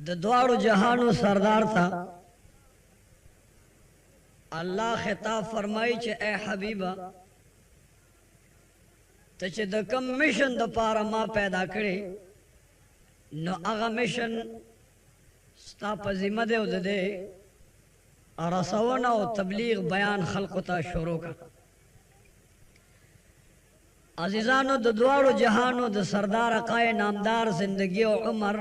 द द्वारो जहानो सरदार था। अल्लाह खिताब फरमाई चे ए हबीबा ते चे द कम मिशन द पारा मा पैदा करे नो आगा मिशन स्ता पर जिम्मा दे उद दे और रसवना और तबलीग बयान खल्क़ता शुरू का। अजीजानो द द्वारो जहानो द सरदार अकाए नामदार जिंदगी और उमर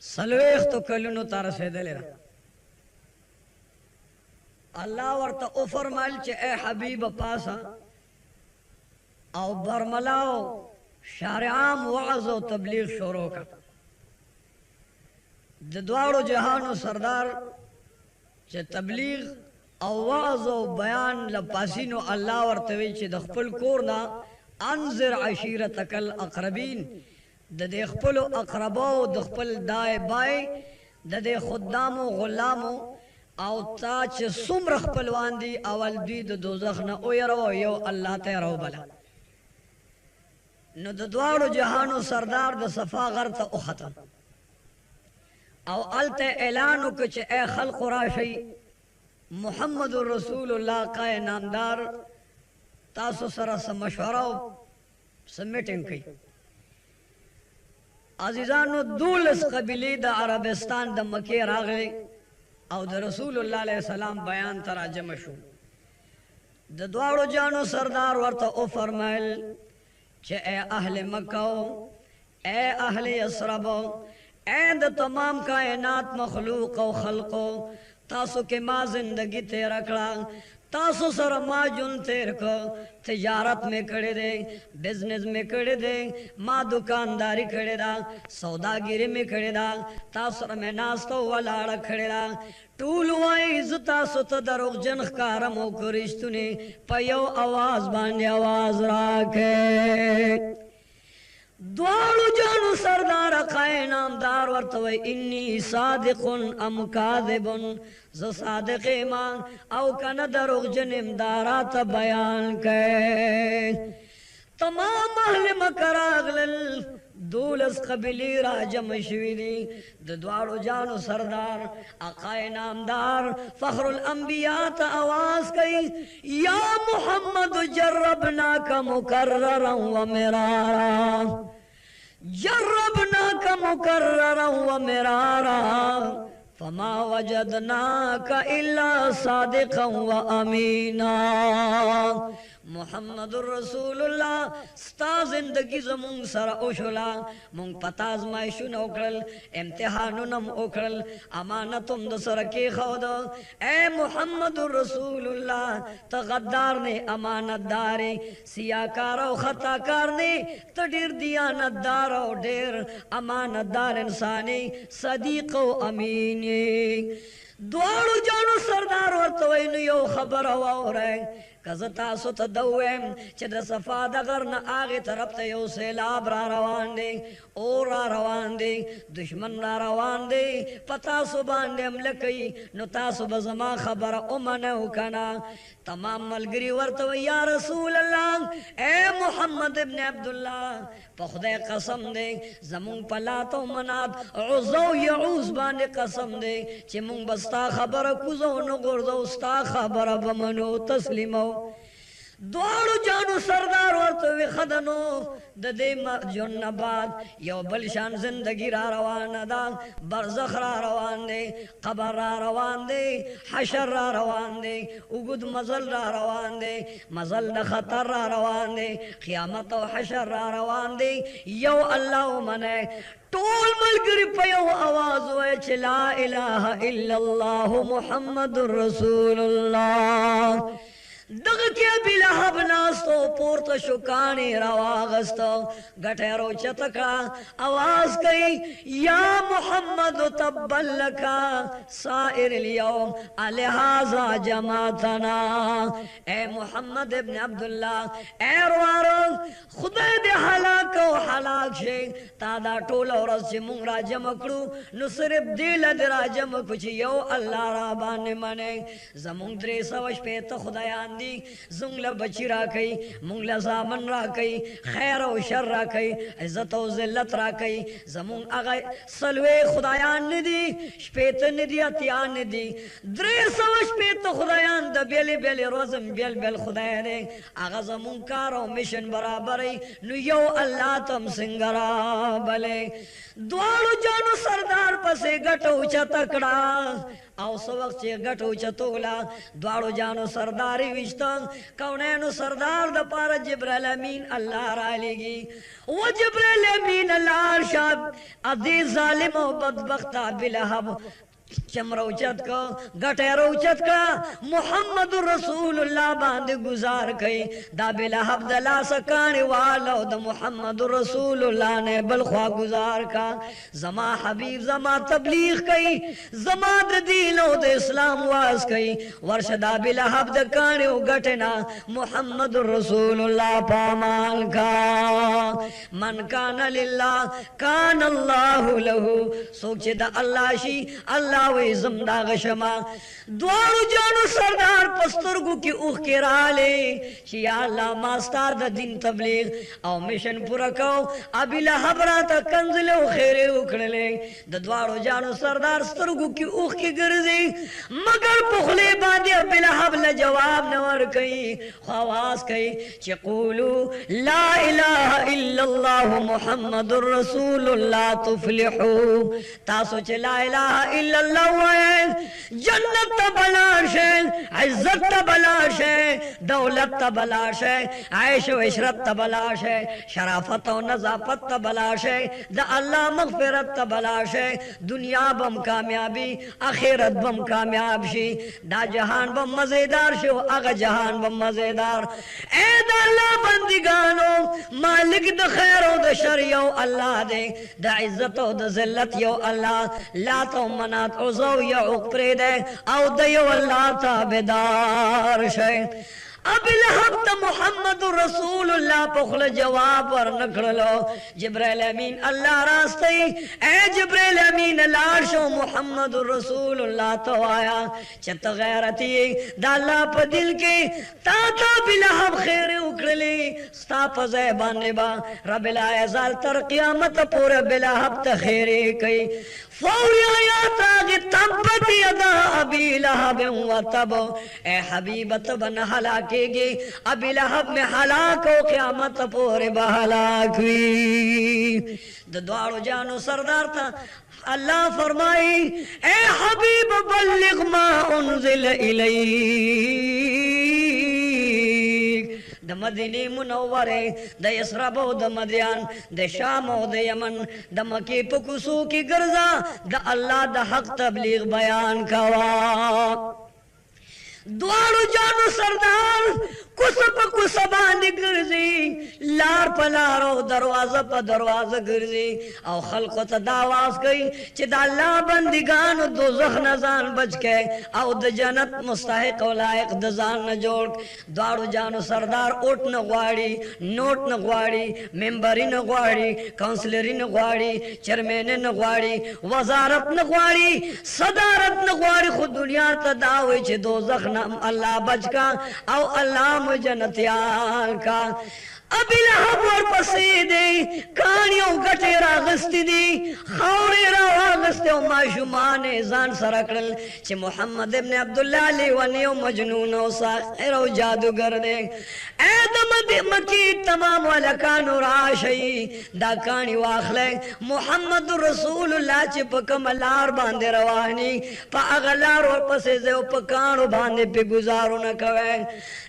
सलवेख तो कलुनो तार से दले रहा। अल्लाह वर्ता ओ फरमाइल चे ए हबीब पासा औ बरमलाओ शारिआम वाज़ और तबलीग शुरू का। द द्वारो जहानो सरदार चे तबलीग और वाज़ और बयान लपासीनो अल्लाह वर्ता वे चे दखपल कोरना अंज़िर अशीरतकल अक़रबीन ददे खपलो अक़रबो दखपल दाए बाए ददे खुद्दामो गुलामो आओ ताच सुमर खपलवान दी अवल दी द दोज़ख न ओयरो यो अल्लाह ते रो बला न द द्वारो जहानो सरदार द सफा गरत ओ खत्म आओ अलते ऐलान कुछ ए खल्क़ राशि मुहम्मद रसूलुल्लाह का नामदार तासो सरा से मशवरा से मीटिंग की। अजीजानो दूलस कबीले द अरबिस्तान द मके रागले और द रसूलुल्लाह अलैहि सलाम बयान तरा जमा शु। द द्वारो जानो सरदार वर्ता ओ फरमाइल चे ए अहले मक्का ए अहले यसरबो ए द तमाम कायनात मखलूक और खल्को तासो के माँ जिंदगी ते रखड़ा तासो सर माजुन तेर को तिजारत में करे दे बिजनेस में करे दे माँ दुकानदारी करे दा सौदागिरी में करे दा तासर में नास्तो वाला खड़े दा टूल वाइज तासो तो दरोग जन कारम हो कुरिश्तुने पयो आवाज बांधे आवाज राखे। द्वारो जानो सरदार खाए नामदार वर्तवे इन्नी सादिकुन अम कादिबुन ज़ सादिक़ ईमान औ कन दरोग जनिम दारात बयान के। तमाम अहले मकरागल दूलस कबीली राजम शवीदी द द्वारो जानो सरदार अकाए नामदार फखरुल अंबिया ता आवाज कई या मुहम्मद जर्रबना का मुकर्ररन व मिरारा जर्रबना का मुकर्ररन व मिरारा फमा वजदना का इल्ला सादिक़न व अमीना। मुहम्मदुर रसूलुल्लाह स्ता जिंदगी जमुंग सरा ओशुला मुंग पताज मायशुन ओकरल इम्तिहानुनम ओकरल अमानतुम द सर के खौद ए मुहम्मदुर रसूलुल्लाह त गद्दार ने अमानतदारे सियाकार और खताकार ने त ढेर दियानतदार और ढेर अमानतदार इंसानी सदीक व अमीनी। द्वारो जानो सरदार वर्तवैन यो खबर और है कज़ता सुत दौएम चद सफाद अगर न आगे तरफ ते यो सैलाब रा रवान दे और रा रवान दे दुश्मन रा रवान दे पता सुबान दे अमलकई नुता सुब जमा खबर उमन उकना तमाम मलगरी वर्तव या रसूल अल्लाह ए मोहम्मद इब्न अब्दुल्लाह पखदे कसम दे जमुंग पला तो मनात उज़ो यऊस बाने कसम दे चिमुंग बस्ता खबर कुजो न गुर्दो उस्ता खबर बमनो तस्लीमो। द्वारो जानो सरदार वर्त विखदनो ददे जुन्नबाद यो बलशान जिंदगी रा रवान दा बरज़ख रा रवान दे कबर रा रवान दे हशर रा रवान दे उगुद मजल रा रवान दे मजल द खतर रा रवान दे क़यामत और हशर रा रवान दे यो अल्लाह मने टोल मलगरी पयो आवाज हुए च ला इलाहा इल्लल्लाह मुहम्मदुर रसूलुल्लाह। दग के बिलहब नास्तो पोर्त शुकानी रवागस्तो गठेरो चतका आवाज कई या मोहम्मद तब्बलका साइर यौम अलहाजा जमातना। ए मोहम्मद इब्न अब्दुल्लाह ए रोआरो खुदा दे हलाक हलाक शे तादा टोल और से मुंगरा जमकड़ू नुसरिफ दिल दरा जम कुछ यो अल्लाह रा बाने मने जमुंद्रे सवश पे तो खुदायान بندگان دی زنگل بچی را کئی منگل زامن را کئی خیر و شر را کئی عزت و ذلت را کئی زمون اغا سلوے خدایان ندی شپیت ندی اتیان ندی درے سو شپیت خدایان دا بیلی بیلی روزم بیل بیل خدای دے اغا زمون کارو مشن برابری نو یو اللہ تم سنگرا بلے دوالو جانو سردار پسے گٹو چتکڑا او سو وقت چه گٹو چتولا دوالو جانو سرداری وشتن کونینو سردار دا پارا جبرائیل امین اللہ را لگی و جبرائیل امین اللہ شاب ادی ظالم و بدبختہ بلہب چم روچت کا گٹے روچت کا محمد رسول اللہ باند گزار کئی دا بلہب دلا سکانی والو دا محمد رسول اللہ نے بلخوا گزار کا زما حبیب زما تبلیغ کئی زما دا دینو دا اسلام واز کئی ورش دا بلہب دا کانی و گٹنا محمد رسول اللہ پامال کا من کان للہ کان اللہ لہو سوچ دا اللہ شی اللہ وی زمدہ غشما دوارو جانو سردار پسترگو کی اوخ کے رالے چی یا اللہ ماستار دا دین تبلیغ او مشن پورا کو ابی لحب راتا کنزلے و خیرے اکڑلے دا دوارو جانو سردار سترگو کی اوخ کی گرزی مگر پخلے باندے ابی لحب لجواب نور کئی خواز کئی چی قولو لا الہ الا اللہ محمد الرسول اللہ تفلحو تاسو چی لا الہ الا اللہ جنت تبلاش ہے عزت تبلاش ہے دولت تبلاش ہے عیش و عشرت تبلاش ہے شرافت و نظافت تبلاش ہے دا اللہ مغفرت تبلاش ہے دنیا بم کامیابی آخرت بم کامیاب شی دا جہان بم مزیدار شو اگا جہان بم مزیدار اے دا اللہ بندگانو مالک دا خیر و دا شر یو اللہ دے دا عزت و دا ذلت یو اللہ لا تو منات عزو یا اقپری دے او دیو اللہ تابدار شے اب لحب تا محمد رسول اللہ پخل جواب ور نکڑلو جبرائیل امین اللہ راستی اے جبرائیل امین لاشو محمد رسول اللہ تو آیا چت غیرتی دا اللہ پا دل کے تا بلحب خیر اکڑلی ستا پا زیبان با رب العزال تر قیامت پورا بلحب تا خیری کئی فوری آیات آگے تبت یدا ابی لہب و تب اے حبیبت بن حلاکے گی ابی لہب میں حلاک و قیامت پورے بحلاک ہوئی دوارو جانو سردار تھا اللہ فرمائی اے حبیب بلغ ما انزل الیک دا مدینی منورے دا اسرب و دا مدیان دا شام و دا یمن دا مکی پکسو کی گرزا دا اللہ دا حق تبلیغ بیان کوا دوارو جانو سردار کسب کسبانی گرزی لار پلارو دروازہ پا دروازہ گرزی او خلق تا داواز گئی چی دا اللہ بندگان دوزخ نزان بچ کے او دا جنت مستحق و لائق دزان نجوڑ دوارو جانو سردار اوٹ نگواری نوٹ نگواری ممبری نگواری کونسلری نگواری چرمین نگواری وزارت نگواری صدارت نگواری خود دنیا تا داوی چی دوزخ نام اللہ بچ کا او اللہ جنتیان کا ابی لہب ور پسیدی کانیوں گٹے را غستی دی خوری را واغستے و معشومان زان سرکڑل چھ محمد ابن عبداللہ علی ونیو مجنون و ساخر و جادوگر دے اے دمد مکی تمام ولکانو راشئی دا کانی واخلے محمد رسول اللہ چھ پکم لار باندے روانی پا اغلار ور پسیدے و پکانو باندے پی گزارو نکوے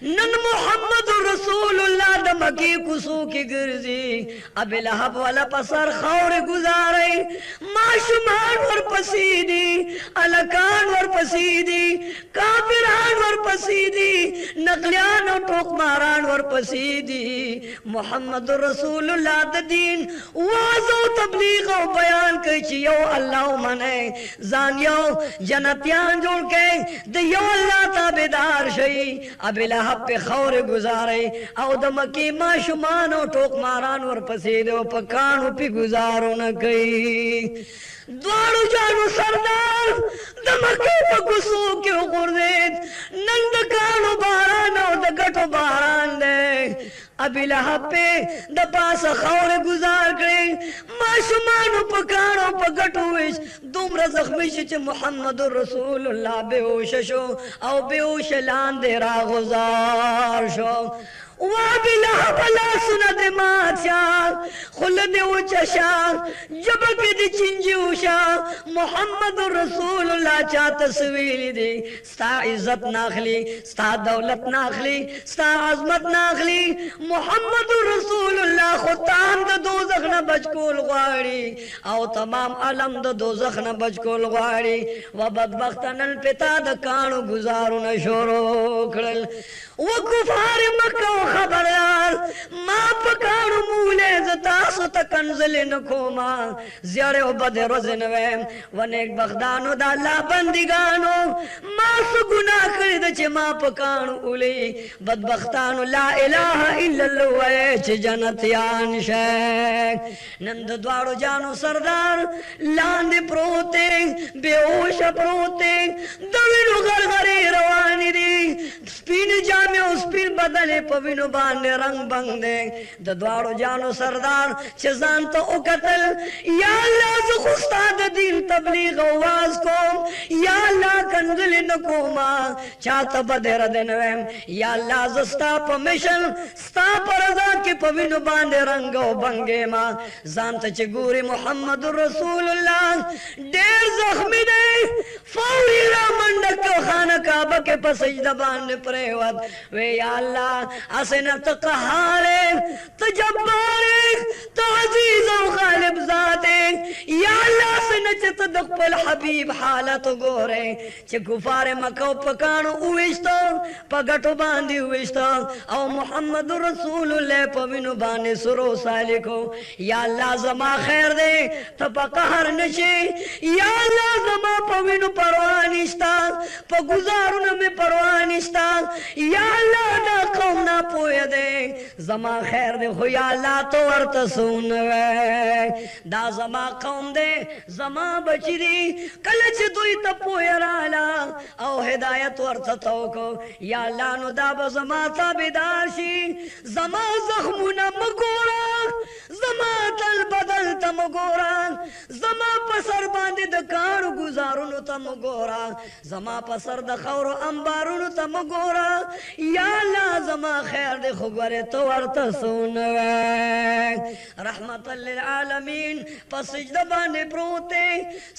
نن محمد رسول اللہ دا مکی کسو کی گرزی اب لحب والا پسر خور گزارے معشومان ور پسیدی علکان ور پسیدی کافران ور پسیدی نقلیان و ٹوک ماران ور پسیدی محمد رسول اللہ دا دین واضح و تبلیغ و بیان کچی یو اللہ منے زان یو جنتیان جوڑ کے دا یو اللہ تابدار شئی اب لحب پہ خور گزارے او دا مکی معشومانو ٹوک ماران ور پسیدو پکانو پی گزارو نکئی دوارو جانو سردار دمکی پا گسو کیو خوردید نندکانو بارانو अबी लहब पे द पास खौर गुजार करे माशुमानो पकाणो पगटुइस दुमरा जख्मी च मोहम्मद रसूलुल्लाह बेहोश शो औ बेहोश लांदे रा गुजार शो वाबिला बला सुनद माचा खुलद उचशा जब के दी चिंजूशा मोहम्मद रसूलुल्लाह चा तस्वीर दे स्ता इज्जत नाखली स्ता दौलत नाखली स्ता अजमत नाखली मोहम्मद रसूलुल्लाह खुताम द दोजख न बचकोल गवाड़ी औ तमाम अलम द दोजख न बचकोल गवाड़ी व बदबख्तन पिता द काणो गुजारू न शोरो खड़ल वो कुफार मक्का खबरदार मां पकाणो मूले जतासो तकंजल न खोमा ज़ियारे बदे रोज़नवे वनेक बगदानो दाला बंदिगानो मां सु गुनाह करे द चे मां पकाणो उले बदबख्तानो ला इलाहा इल्लल्लाह चे जन्नत यान शे नंद द्वारो जानो सरदार लांदे प्रोते बेहोश प्रोते दविनो गरगरे रवानी दी स्पिन जामे स्पिन बदले पविनो बाने रंग बंग दे द्वारो जानो सरदार चजान तो उकतल या अल्लाह जो उस्ताद दिन तबलीग आवाज को या अल्लाह कंजल न कोमा चात बदर देनवे या अल्लाह जस्ता परमिशन स्ता परजा के पविनो बाने रंग बंगे मा जानत चगूरी मोहम्मद रसूलुल्लाह देर जख्मी दे फौरी रा मंडक खाना काबा के पसजदा बाने प्रेवत वे या अल्लाह असन तकहारे तजब्बारे तअजीज व गालिब ज़ाते या अल्लाह सन चत दखल हबीब हालत गोरे चे गुफारे मक्का पकाणो उविस्तो पगटो बांधी उविस्तो औ मोहम्मद रसूलुल्लाह पविनो बाने सुरो सालिको या अल्लाह जमा खैर दे तो पकहर नशे या अल्लाह जमा पविनो परवानिस्ता प गुजारुन में परवानिस्ता या अल्लाह ना कौम ना पोए दे जमा खैर दे हो या अल्लाह तो अर्थ सुन वे दा जमा कौम दे जमा बचरी कलच दुई त पोए राला औ हिदायत अर्थ तो को या अल्लाह नु दा जमा ताबेदारशी जमा जख्मुना मगोरा जमा तल बदल तम गोरा जमा पसर बांधे द काणो गुजारुन तम गोरा जमा पसर द खौर अंबारुन तम गोरा या अल्लाह जमा खैर दे खुबरे तो अर्थ सुन रहमत लिल आलमीन पस सजदा बाने प्रोते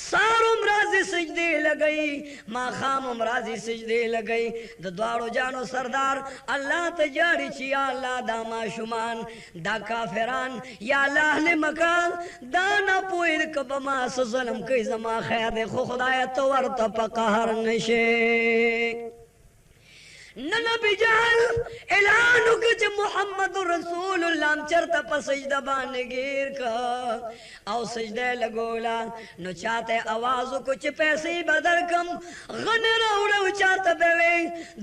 सारो मराजी सजदे लगई मां खाम मराजी सजदे लगई द द्वारो जानो सरदार अल्लाह तजारी ची या अल्लाह दामा शुमान दा काफिरान या अल्लाह ने मकान दाना पोइर कबमा सलम कई जमा खैर दे खुदाया तो वर्त पकहर नशे नबी जाल ऐलान कुछ मोहम्मद रसूलुल्लाह चरता पर सजदा बाने गिर का आओ सजदे लगोला न चाहते आवाज कुछ पैसे बदर कम गन रोड़े चाहते बेवे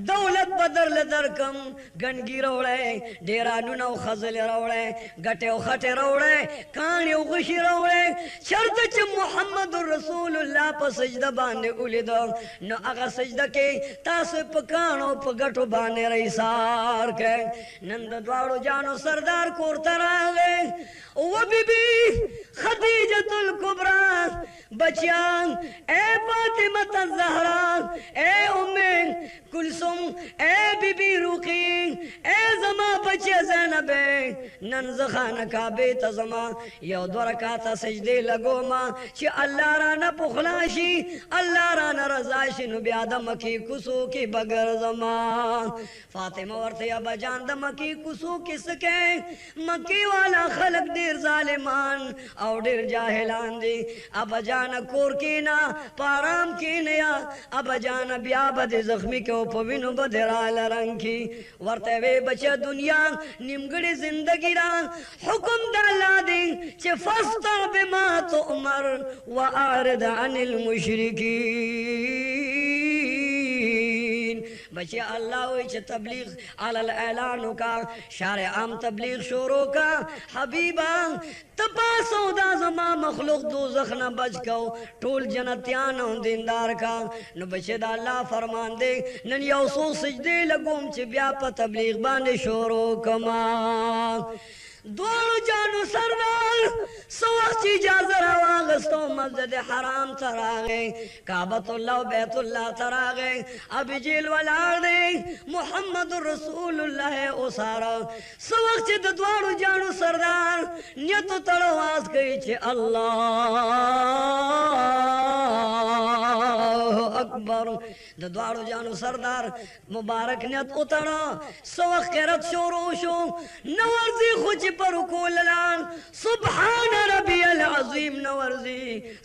दौलत बदर लदर कम गन गिरोड़े डेरा नुनो खजल रोड़े गटे खटे रोड़े काने गुशी रोड़े शर्त च मोहम्मद रसूलुल्लाह पर सजदा बाने उले दो न अगर सजदा के तास पकानो गटो बाने रही सार के नंद द्वारो जानो सरदार कोरतरा गए वो बीबी खदीजतुल कुबरा बच्चियां ए फातिमा ज़हरा ए उम्मे कुलसुम ए बीबी रुकी ए जमा बच्चे ज़ैनब नन ज़खान का बेत जमा यो दरकाता सजदे लगो मां च अल्लाह राना पुखलाशी अल्लाह राना रजाशी नु ब्यादम की कुसू की बगर जमा फातिमा वर्ते अब जान दम की कुसू किसके मक्की वाला खलक देर जालिमान और देर जाहिलान दी अब जान कोर की ना पाराम की नया अब जान ब्या बद जख्मी के पविनो बदराल रंग की वर्ते वे बचे दुनिया निमगड़ी जिंदगी रा हुक्म डाला दे चे फस्ता बिमा तो उमर व आरद अनिल मुशरिकीन बच्चे अल्लाह हुई च तबलीग अलल ऐलान का शार आम तबलीग शोरों का हबीबा तपा सौदा जमा मखलूक दोज़ख न बच को टोल जन्नतियान दीनदार का न बच्चे दा अल्लाह फरमान दे नन यौसो सजदे लगोम च ब्या प तबलीग बांदे शोरों कमा दोनों जानू सरदार सवख्त इजाजत वागस्तो मस्जिद हराम तरागे काबतुल्लाह बैतुल्लाह तरागे अब जेल वाला दे मोहम्मद रसूलुल्लाह ओ सारा सवख्त दोनों जानू सरदार नियत तड़वास गई छे अल्लाह अकबर द्वारो जानू सरदार मुबारक नियत उतरा सवख करत शोरो शो नवर्जी खुच पर कोललान सुभान रब्बियल अजीम नवर्जी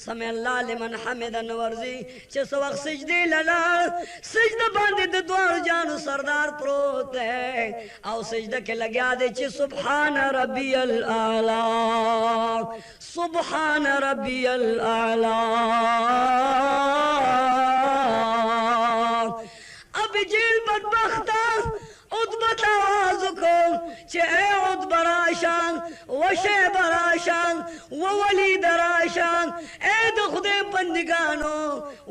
समी अल्लाह लिमन हमिद नवर्जी चे सवख सजदे लला सजदा बांधे द्वारो जानू सरदार प्रोत है आओ सजदा के लगा दे चे सुभान रब्बियल आला सुभान रब्बियल आला अब जेल बदबख्ता उद्बत आवाज को चे उद बराशान वशे बराशान व वली दराशान ए द खुदे बंदिगानो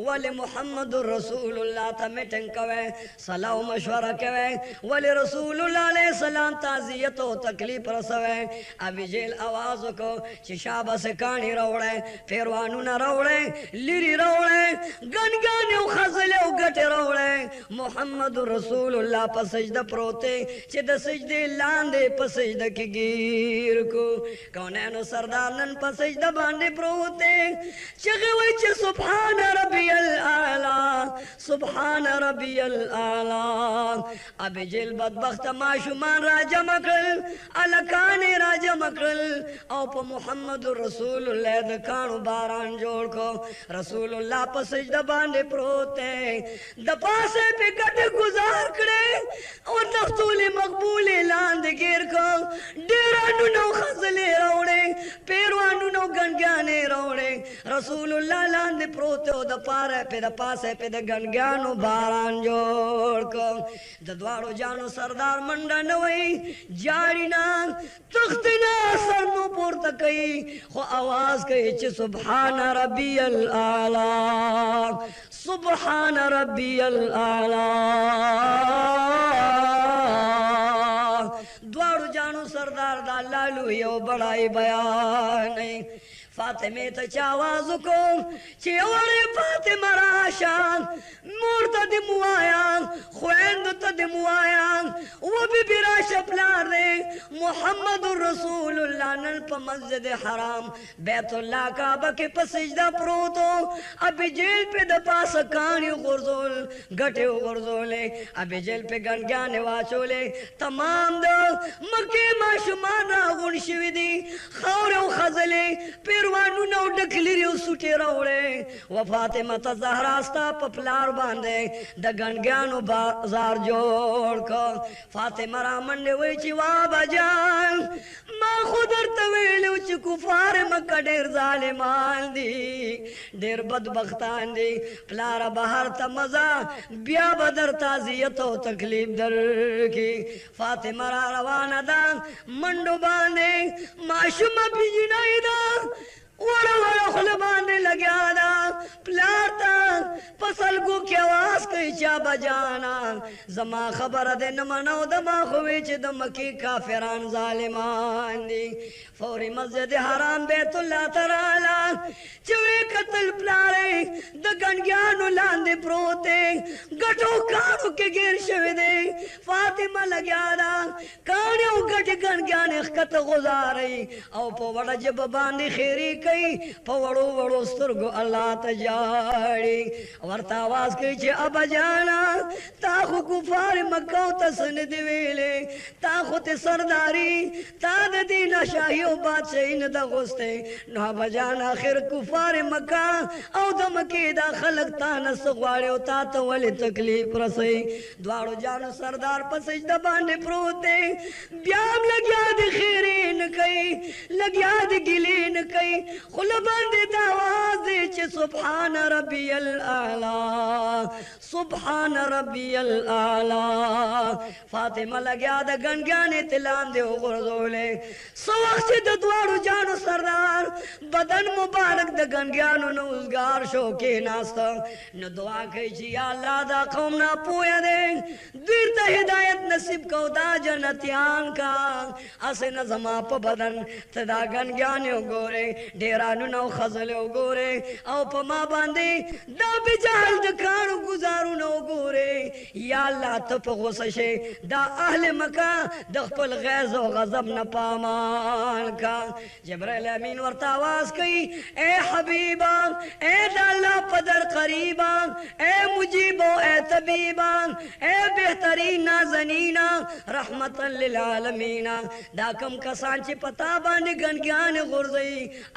वले मोहम्मद रसूलुल्लाह ता मीटिंग कवे सलाह मशवरा कवे वले रसूलुल्लाह अलैहि सलाम ताजियत ओ तकलीफ रसवे अब जेल आवाज को चे शाबा से कानी रोड़े फेरवानु न रोड़े लिरी रोड़े गनगाने खजले गटे रोड़े मोहम्मद रसूलुल्लाह पर सजदा प्रोते चे द सजदे लांदे पर सजदा के गिर को कौनैनो सरदार नन पर सजदा बांधे प्रोते चगे वही चे सुभान रब्बियल आला सुभान रब्बियल आला अब जेल बदबख्त माशुमान राजा मकल अलकाने राजा मकल औ पर मोहम्मद रसूलुल्लाह द कानु बारान जोड़ को रसूलुल्लाह पर सजदा बांधे प्रोते द पासे पे गट गुजार करे और दफ्तूले मकबूले लांद गिर को डेरा नुनो खजले रोड़े पेरवानु नो गनगाने रोड़े रसूलुल्लाह लांद प्रोते ओ द पारे पे द पासे पे द गनगानो बारान जोड़ को दद्वारो जानो सरदार मंडा नवई जारी ना तख्त ना सरनो पोर तकई खो आवाज कही च सुभान रब्बियल आला सुभान रब्बियल आला द्वारू जानू सरदार दा लालू यो बड़ाई बयान फातिमे तो चावाज को चेवरे फातिमा राशान मूर्त दिमुआयान खुएंद तो दिमुआयान वो भी बिराश अपलार दे मोहम्मद रसूलुल्लाह नल प मस्जिद हराम बैतुल्लाह काबा के पसजदा प्रोतो अब जेल पे द पास कानी गुरजोल गटे गुरजोले अब जेल पे गनगाने वाचोले तमाम दो मक्के माशुमाना गुनशविदी खौरे खजले पेरवानु नौ डकलिरियो सुटे रोड़े व फातिमा त ज़हरास्ता पपलार बांधे द गनगानो बाजार जोड़ को फातिमा रामंडे वही वा बजान मां खुदर तवेले उच कुफार मक्का डेर जालिमान दी डेर बदबख्तान दी प्लारा बाहर त मजा ब्या बदर ताजियत ओ तकलीफ दर की फातिमा रवाना दा मंडो बांधे माशुमा बिजनाई दा वड़ा वड़ा खुले बांधे लग्या दा प्लाता फसल को के आवाज कई चा बजाना जमा खबर दे न मनो दमा खुवे च दम की काफिरान जालिमान दी फौरी मस्जिद हराम बैतुल्लाह तराला चवे कत्ल प्लारे द गनगानो लांदे प्रोते गटो कानो के गिर शवे दे फातिमा लग्या दा कानो गट गनगाने खत गुजारे औ पो वड़ा जब बांधे खैरी कई पवड़ो वड़ो सुरगो अल्लाह तजाड़ी वर्ता आवाज कई छे अब जाना ताखु कुफार मक्का तसन दिवेले ताखु ते सरदारी ताद दीना शाहियो बादशाह इन द गोस्ते ना बजाना आखिर कुफार मक्का औ दम के दा खलक ता नस गवाड़ो ता तो वाले तकलीफ रसई द्वारो जानो सरदार पर सजदा बांधे प्रोते ब्याम लग्या दे खैरीन कई लग्या दे गिलीन कई खुल बांधे दावाज दे चे सुभान रब्बियल आला सुभान रब्बियल आला फातिमा लग्या दे गनगाने तिलान दे गुरजोले सवख्त द द्वारो जानो सरदार बदन मुबारक द गनगानो न उजगार शो के नास्ता न दुआ कई जी अल्लाह दा कौम ना पोया दे दीर ता हिदायत नसीब को दा जन्नतियान का असे न जमा प बदन तदा गनगानो गोरे डेरानो न खजले गोरे औ पमा बांधे दा बिजाल द कानो गुजारू न गोरे या अल्लाह तो प गुस्से दा अहले मक्का द खपल गैज़ और गजब न पामान का जिब्राइल अमीन वर्ता आवाज कई ए हबीबा ए दाला पदर करीबा ए मुजीबो ए तबीबा ए बेहतरीन नाज़नीना रहमतन लिल आलमीना दा कम कसान चे पता बांधे गनगान गुरजई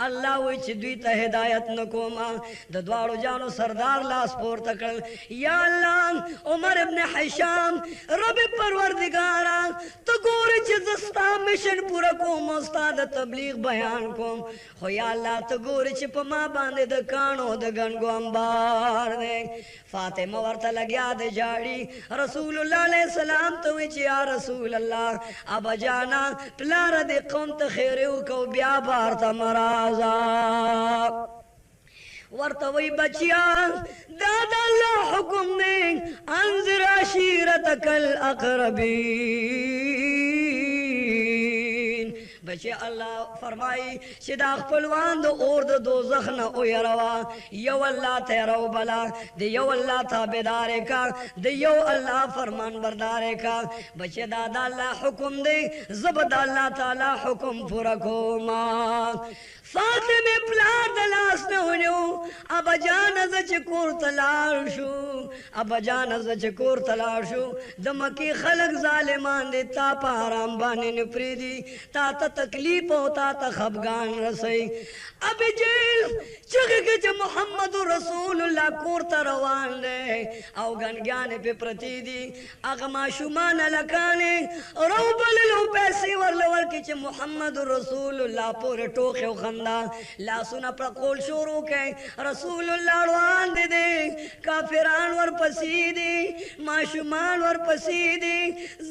अल्लाह विच दुई त हिदायत न कोमा द द्वारो जानो सरदार लास पोर तकल या अल्लाह उमर इब्न हिशाम रब परवरदिगारा तो गोरे चे दस्ता मिशन पूरा को मुस्ताद तबलीग बयान को हो या अल्लाह तो गोरे चे पमा बांधे द कानो द गन गो अंबार दे फातिमा वर्ता लग्या दे जाड़ी रसूलुल्लाह अलैहि सलाम तो विच या रसूल अल्लाह अब जाना प्लार दे कौम त खैरे को ब्या बार त मराजा वर्ता वही बचिया दादा अल्लाह हुक्म दे अंज़िर अशीरतकल अक़रबीन बचे अल्लाह फरमाई सिदा खपलवान दो और दो दोज़ख न उयरवा यो अल्लाह तेरो बला दे यो अल्लाह ताबेदारे का दे यो अल्लाह फरमान बरदारे का बचे दादा अल्लाह हुक्म दे ज़बद अल्लाह ताला हुक्म पूरा कोमा फातिमे प्लार दलास न होनो अब जान ज कोर तलाशु अब जान ज कोर तलाशु दमकी खलक जालिमान दे ता पाराम बाने न प्रीदी ता तकलीफ होता ता खफगान रसई अब जेल चग के मोहम्मद रसूलुल्लाह कोर तरवान दे औ गन ज्ञान पे प्रतीदी अगमा शुमान लकाने रो बललो पैसे वरलवर के मोहम्मद रसूलुल्लाह पूरे टोखे खंदा ला सुना प्रकोल शुरू के रसूलुल्लाह रवान दे काफिरान वर पसीदी माशुमान वर पसीदी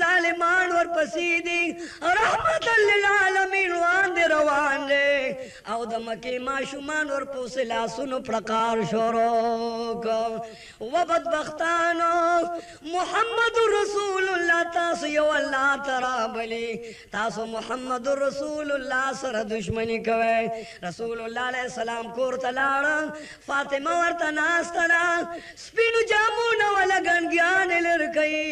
जालिमान वर पसीदी रहमतल लिल आलमीन रवान दे औ दमके माशुमान वर पोसला सुनो प्रकार शुरू को व बदबख्तानो मुहम्मद रसूलुल्लाह तासो अल्लाह तरा बली तासो मुहम्मद रसूलुल्लाह सर दुश्मनी कवे रसूलुल्लाह अलैहि सलाम कोर तलाड़ फातिमा वर्ता नास्तना स्पिनु जामुना वाला गन ज्ञान लर कई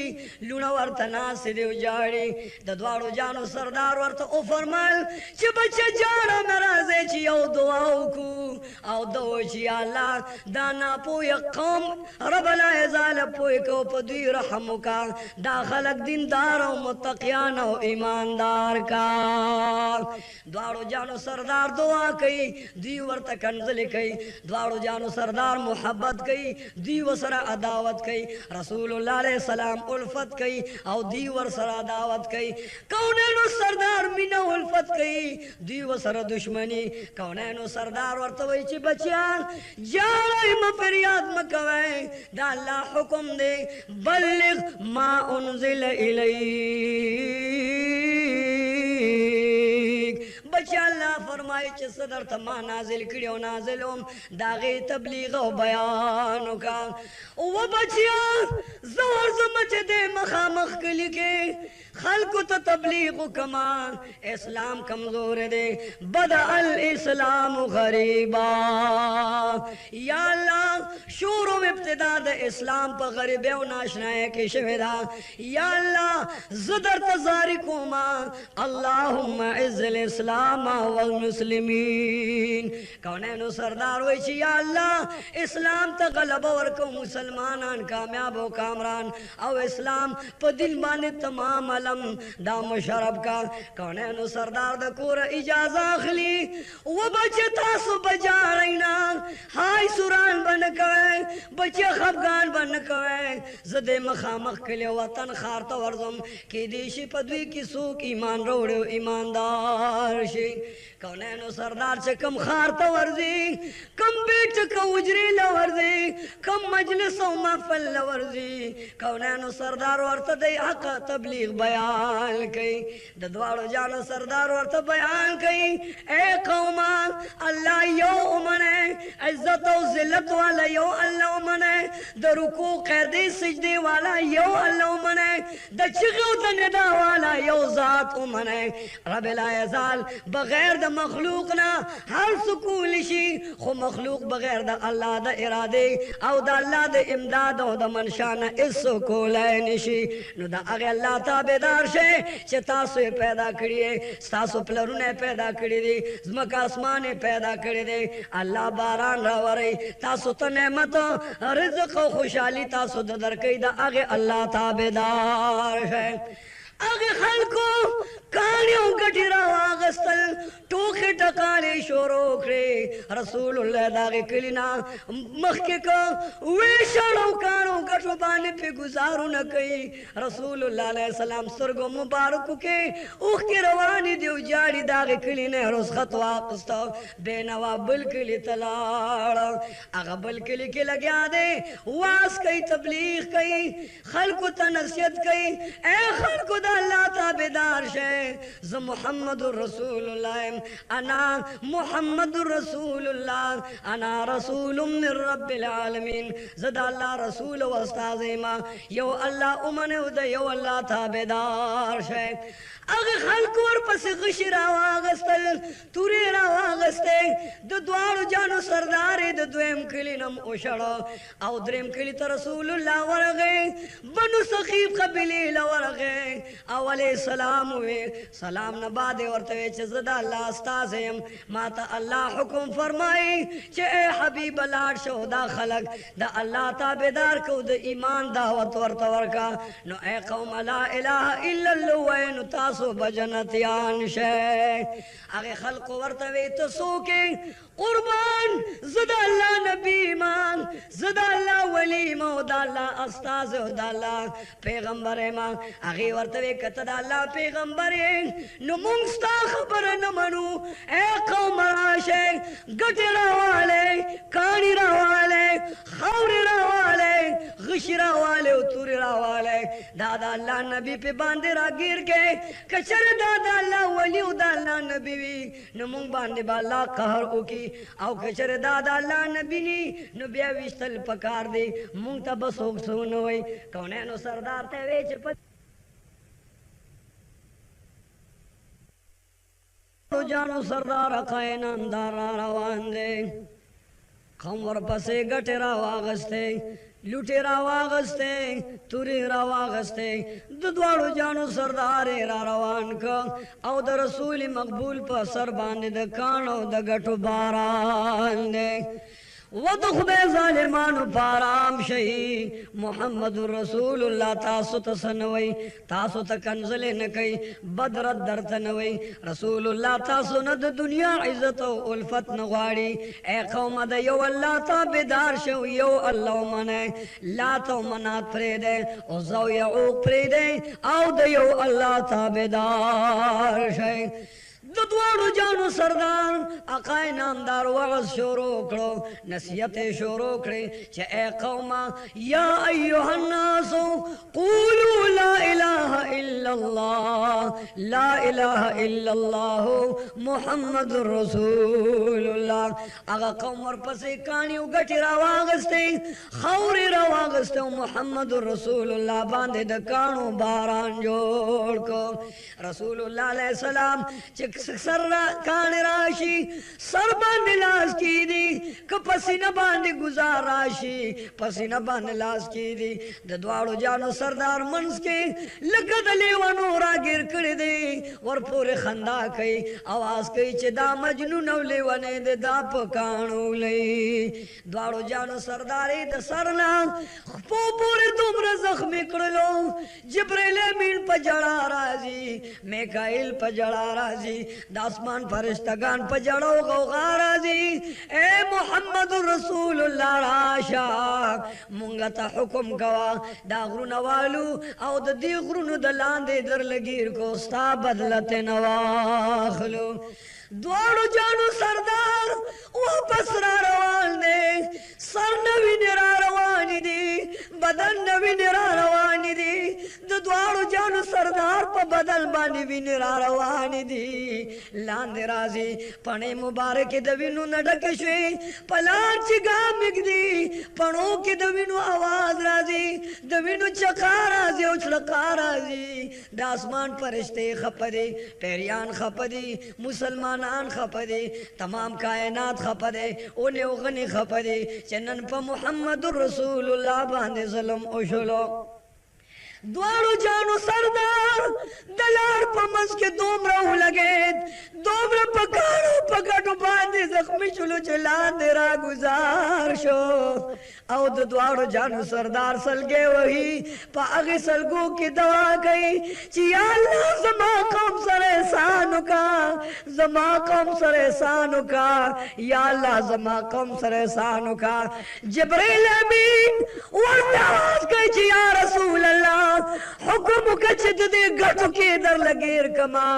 लुना वर्ता नास दे उजाड़ी द द्वारो जानो सरदार वर्ता ओ फरमाल च बच्चा जाना मराजे ची ओ दुआओ को औ दो ची अल्लाह दाना पोय कौम रबला इजाल पोय को पदी रहम का दाखलक दीनदार और मुत्तकियान और ईमानदार का द्वारो जानो सरदार दुआ कई दीवर तक कंजल कई द्वारो जानो सरदार मोहब्बत कई दीव सरा अदावत कई रसूलुल्लाह अलैहि सलाम उल्फत कई और दीवर सरा दावत कई कौनेनो सरदार मिना उल्फत कई दीव सरा दुश्मनी कौनेनो सरदार वर्तवई ची बचिया जाई म फरियाद म कवे दा अल्लाह हुक्म दे बल्लिग मा उनजिल इलैक बच्चा अल्लाह फरमाए च सदर तमा नाजिल करियो नाजिलोम दागे तबलीग और बयान का वो बच्चिया जोर समझ दे मखामख कली के खल्को तो तबलीग कमान इस्लाम कमजोर दे बदा अल इस्लाम गरीबा या अल्लाह शुरू इब्तिदा द इस्लाम पर गरीब और नाशनाए के शवेदा या अल्लाह ज़दर तजारिको मा अल्लाहुम्मा इज़्ज़िल इस्लाम वल मुस्लिमीन कौनेनो सरदार होई छी या अल्लाह इस्लाम त गलबा वर को मुसलमानान कामयाब हो कामरान और इस्लाम पर दिल माने तमाम अलम दाम शरब का कौनेनो सरदार द कोर इजाज़त खली वो बचे तासु बजा रहीना हाय सुरान बन न कवे बच्चे खफगान बन कवे जदे मखामख कले वतन खार तो वर्जम की देशी पदवी की सूक ईमान रोड़ो ईमानदार शे कौनैनो सरदार से कम खार तो वर्जी कम बेट का उजरी लवर्जी कम मजलिसों महफल लवर्जी कौनैनो सरदार वर्त दे हक तबलीग बयान कई ददवाड़ो जानो सरदार वर्त बयान कई ए कौमा अल्लाह यो उमने इज्जत और जिल्लत वाला यो अल्लाह उमने द रुकू क़ैदी सजदे वाला यो अल्लाह उमने द चिगो द निदा वाला यो ज़ात उमने रब्बिल आज़ाल बगैर द मखलूक ना हर सुकून शी खो मखलूक बगैर द अल्लाह द इरादे औ द अल्लाह द इमदाद औ द मनशाना इस सुकून निशी नु द अगे अल्लाह ताबेदार शे चे तासु पैदा करिए तासु प्लरुने पैदा करी दी ज़मका आसमाने पैदा करी दे अल्लाह बारान रावरे तासु त नेमत रिज़्क़ और खुशहाली तासु द दरकई द अगे अल्लाह ताबेदार है अगे खलको कानियों गठिरा वागस्तल टोखे टकाले शोरो करे रसूलुल्लाह दागे कलिना मखके को वेशड़ों कानों गठो बाने पे गुजारो न कई रसूलुल्लाह अलैहि सलाम सरगो मुबारक के उख के रवानी दियो जाड़ी दागे कलिने रोज खतवा कस्ता बेनवा बलकली तलाड़ अगा बलकली के लग्या दे वास कई तबलीग कई खलको तनसियत कई ए खलको दा अल्लाह ताबेदार शे ज़ मुहम्मदुर रसूलुल्लाह अना मुहम्मदुर रसूलुल्लाह अना रसूलुम मिर रब्बिल आलमीन ज़द अल्लाह रसूल व उस्ताज़िमा यो अल्लाह उमने उद यो अल्लाह ताबेदार शे अग खल्क और पस गशिरा वागस्तल तुरे रा वागस्ते द द्वार जानो सरदार द द्वेम कलिनम ओशड़ा औ द्रेम कलि त रसूलुल्लाह वरगे बनु सखीफ कबिले लवरगे अवले सलाम हुए सलाम न बादे और तवे च ज़दा अल्लाह उस्ताज़िम माता अल्लाह हुकुम फरमाई चे ए हबीब लाड शोदा खलक द अल्लाह ताबेदार को द ईमान दावत वर तवर का नो ए कौम ला इलाहा इल्लल्लाह व नु तासो बजनतियान शे अगे खल्क वर्तवे तो सोके कुर्बान ज़दा अल्लाह नबी मान ज़दा अल्लाह वली मौदा अल्लाह उस्ताज़ अल्लाह पैगंबर मा अगे वर्तवे कतदा अल्लाह पैगंबर नु मुंस्ता खबर न मनु ए कौम आशे गटरा वाले कानीरा वाले खौरा वाले गशरा वाले उतुरा वाले दादा अल्लाह नबी पे बांधे रागीर के कचर दादा अल्लाह वली उदा अल्लाह नबी नु मुंग बांधे बाला कहर उकी आओ कचर दादा अल्लाह नबी नी नु बिया विस्तल पकार दे मुंग ता बस हो सुनोई कौने नु सरदार ते वेच जानो सरदार कायन अंदारा रवान दे खमर पसे गटेरा वागस्ते लुटेरा वागस्ते तुरेरा वागस्ते दुद्वाड़ो जानो सरदारे रा रवान का औ द रसूल मकबूल पर सर बांधे द कानो द गटो बारान दे वद खुदे जालिमानु पाराम शही मुहम्मदुर रसूलुल्लाह तासु तसनवई तासु त कंजले न कई बदरत दरत नवई रसूलुल्लाह तासु न द दुनिया इज्जत और उल्फत न गाड़ी ए कौम द यो अल्लाह ताबेदार शो यो अल्लाह मने ला तो मनात फरेदे ओ जौ यऊक फरेदे औ द यो अल्लाह ताबेदार शे दुद्वाड़ो जानो सरदार अकाय नामदार वाज शोरो करो नसीहत शोरो करे चे ए कौमा या अय्युहन नासो क़ूलू ला इलाहा इल्लल्लाह ला इलाहा इल्लल्लाह मुहम्मदुर रसूलुल्लाह अगा कौमर पसे कानी उगटी रवागस्ते खौरी रवागस्ते मुहम्मदुर रसूलुल्लाह बांधे द कानो बारान जोड़ को रसूलुल्लाह अलैहि सलाम सरना काने राशि सर बांध लाश की दी क पसीना बांध गुजार राशि पसीना बांध लाश की दी दद्वाड़ो जानो सरदार मनस के लगत लेवनो रागिर कर दे और पूरे खंदा कई आवाज कई चदा मजनू नवले वने दे दा पकाणो ले द्वाड़ो जानो सरदारे द सरना पो पूरे तुमरे जख्मी कर लो जिब्रील अमीन पर जड़ा राजी मिकाईल पर जड़ा राजी द आसमान फरिश्तगान पे जड़ो गौगा राजी ए मोहम्मद रसूलुल्लाह राशा मुंगा ता हुक्म कवा दा गुरु नवालू औ द दी गुरु द लांदे दर लगीर को स्ता बदलते नवाखलो द्वारो जानू सरदार वापस रवान दे सर नवी निरा रवानी दी बदन नवी निरा रवानी दी द्वारो जानू सरदार पर बदल बानी भी निरा रवानी दी लांदे राजी पने मुबारक दविनु नडक शे पलार चिगा मिगदी पणो के दविनु आवाज राजी दविनु चका राजी उछलका राजी दासमान फरिश्ते खपदे पेरियान खपदी मुसलमान नान खपदे तमाम कायनात खपदे ओले ओगनी खपदे चन्नन पर मुहम्मदुर रसूलुल्लाह बांधे सलम ओशलो द्वारो जानो सरदार दलार पमस के दोमरा लगे दोमरा पकाड़ो पकड़ो बांधे जख्मी चुलो चला तेरा गुजार शो औ द्वारो जानो सरदार सल गए वही पागे सलगो की दवा गई चिया अल्लाह जमा कम सरे सानु का जमा कम सरे सानु का या अल्लाह जमा कम सरे सानु का जिब्रील अमीन वरदास गई या रसूल अल्लाह हुक्म कचद दे गटो के दर लगेर कमा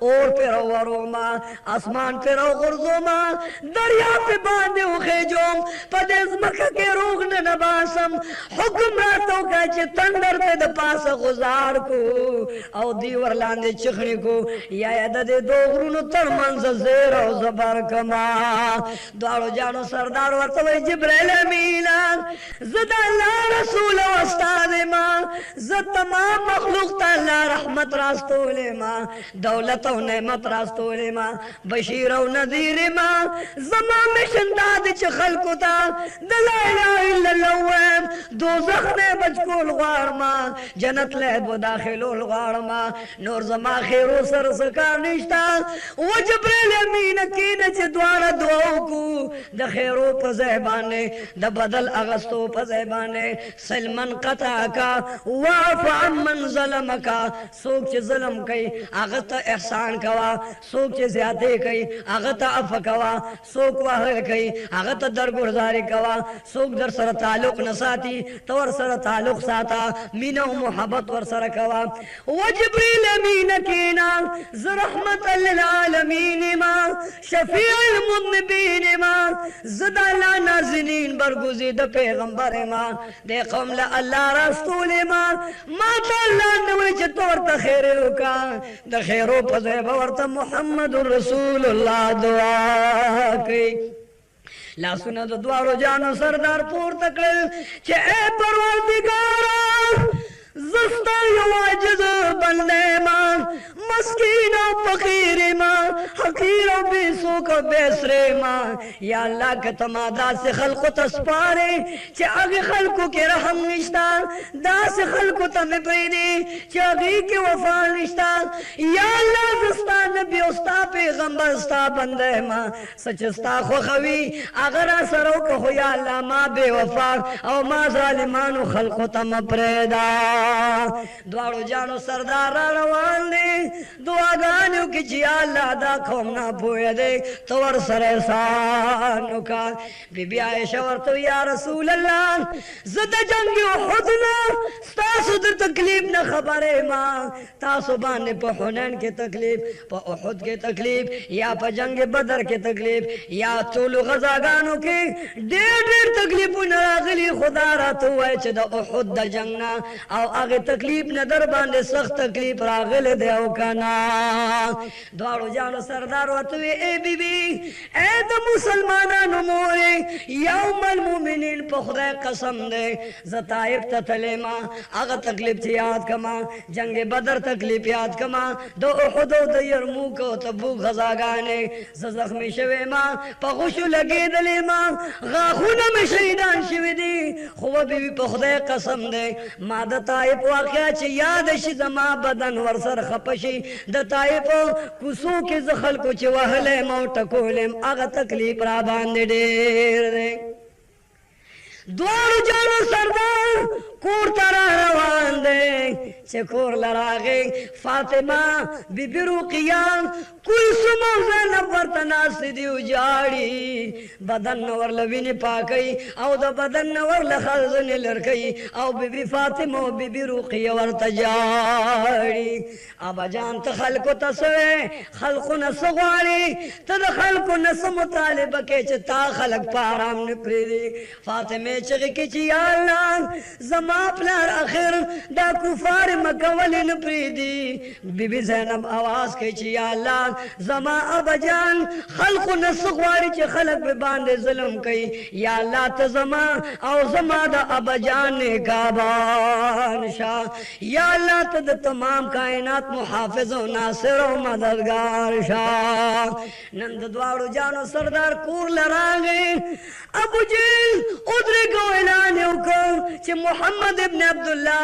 और पे वरोमा आसमान पे रो गुरजोमा दरिया पे बांधे उखे जोम पदेस मक्का के रोग न नबासम हुक्म रातों का चे तंदर पे द पास गुजार को औ दीवर लांदे चिखणी को या यद दे दो गुरु तर मन से जेरो जबर कमा द्वारो जानो सरदार वरतवे जिब्रील अमीन ज़दा अल्लाह रसूल उस्ताद मा तमाम मखलूक ताला रहमत रास्तोले माँ दौलत और नेमत रास्तोले माँ बशीर और नज़ीर माँ ज़मा में शंदाद चखल कुता दलाइला इल्लल्लाह दोज़ख में बचको लगार माँ जन्नत ले बुदाखिलो लगार माँ नूर ज़मा खैरो सर सकार निश्ता वो जिब्रील अमीन की नच द्वारा दुआओं को द खैरो पज़ेबाने द बदल अगस्तो पज़ेबाने सलमान कता का मन ज़लम का सोच ज़लम कई आगत एहसान कवा सोच ज़्यादे कई आगत अफ कवा सोक वाह कई आगत दरगुरदारी कवा सोक दर सर ताल्लुक नसाती तोर सर ताल्लुक साता मीना मोहब्बत वर सर कवा वो जिब्रील अमीन कीना ज़रहमत लिल आलमीन मा शफीउल मुज़निबीन मा ज़दाला नाज़िनीन बरगुज़िद पैगंबर मा दे कौम ला अल्लाह रसूल मा माता अल्लाह ने चतोर तखेरे का द खैरो पजे बवर्त मुहम्मदुर रसूलुल्लाह दुआ की ला सुना तो द्वारो जानो सरदार पूर तकल चे ए परवरदिगार ज़स्ता युवाजिज़ बंदे मां मस्कीनो फकीरे मां हकीरो बेसुक बेसरे मां या अल्लाह के तमादा से खल्को तस्पारे चे आगे खल्को के रहम निश्ता दा से खल्को तमे पैदे चे आगे के वफा निश्ता या अल्लाह ज़स्ता नबी उस्ता पैगंबर उस्ता बंदे मां सचस्ता खो खवी अगर असरो को हो या अल्लाह मां बेवफा और मां जालिमानो खल्को तम प्रेदा द्वारो जानो सरदार रवान दे दुआ गानो की जिया अल्लाह दा कौम ना पोए दे तोर सरे सानु का बीबी आयशा वर तो या रसूल अल्लाह ज़द जंग उहुद ना तासु द तकलीफ न खबरे मां तासु बाने पे हुनैन के तकलीफ पे उहुद के तकलीफ या पे जंग बदर के तकलीफ या चोलो गजा गानो के डेढ़ तकलीफ न रागली खुदा रा तो है च द उहुद द जंग ना और आगे तकलीफ न दर बांधे सख्त तकलीफ रागले देव कना द्वारो जानो सरदार वतवे ए बीबी ए तो मुसलमाना मोरे यौमल मुमिनीन पे खुदा कसम दे ज़ताइब ततले मां आगा तकलीफ थी याद कमा जंगे बदर तकलीफ याद कमा दो उहुद दो यरमूक तबूक गजा गाने जख्मी शवे मां पगुशु लगे दले मां गाखुन में शहीदान शिवदी खुवा बीबी पे खुदा कसम दे मादा ताइब वाक़या च याद शी जमा बदन वरसर खपशी द ताइब कुसू के जखल को च वहले मौत कोलेम आगा तकलीफ रा बांधे डेर दे द्वार जानो सरदार कोर तरह रवान दे चकोर लरागे फातिमा बीबी रुकिया कुलसुम ज़ैनब वर्तना सिदी उजाड़ी बदन नवर लविनी पाकई औ द बदन नवर लखज़न लरकई औ बीबी फातिमा बीबी रुकिया वर्तजाड़ी अब जान त खल्को तसवे खल्को नसवाड़ी तद खल्को नस मुतालिब के ता खलक पाराम न प्रीदी फातिमे चगे के या अल्लाह जमा प्लार आखिर दा कुफार मकवल न प्रीदी बीबी ज़ैनब आवाज के या अल्लाह जमा अबजान खल्को नसवाड़ी च खलक पे बांधे जुल्म कई या अल्लाह त जमा औ जमा दा अबजान का बादशाह या अल्लाह त तमाम कायनात मुहाफिज व नासिर व मददगार शाह नंद द्वारो जानो सरदार कूर लरागे अबू जेल उधरे को ऐलान हुकम चे मोहम्मद इब्न अब्दुल्ला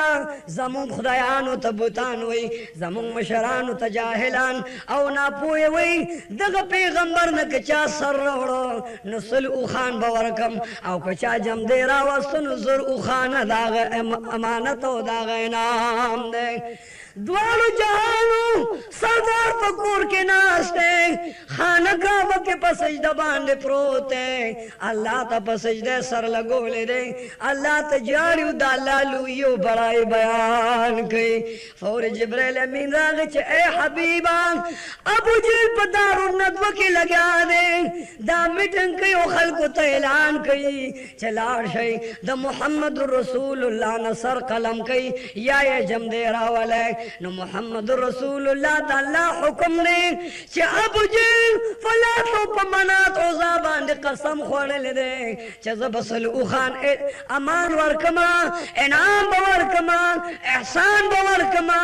जमुन खुदायान व तबूतान वई जमुन मशरान व तजाहिलान औ ना पोए वई दग पैगंबर न कचा सर रोड़ो नसल उखान बवरकम औ कचा जम देरा वस्तन जुर उखान दाग अमानत व दाग इनाम दे द्वारो जहानो सरदार पकूर के नास्ते खाना काबा के पसजदा बांधे प्रोते अल्लाह ता पसजदे सर लगोले दे अल्लाह ता जारी उदाला लुयो बड़ाई बयान कई फौर जिब्राइल अमीन रागे चे ए हबीबा अबू जेल पदारू नदवा के लगा दे दा मिटन कई ओ खल्को ता ऐलान कई चलार शई द मुहम्मद रसूलुल्लाह नसर कलम कई या ये जमदेरा वाले न मोहम्मद रसूलुल्लाह दा अल्लाह हुक्म ने चे अबू जेल फला तो पमना तो ज़बान दे कसम खोले ले दे चे ज़बसल उखान अमान वरकमा इनाम बवरकमा एहसान बवरकमा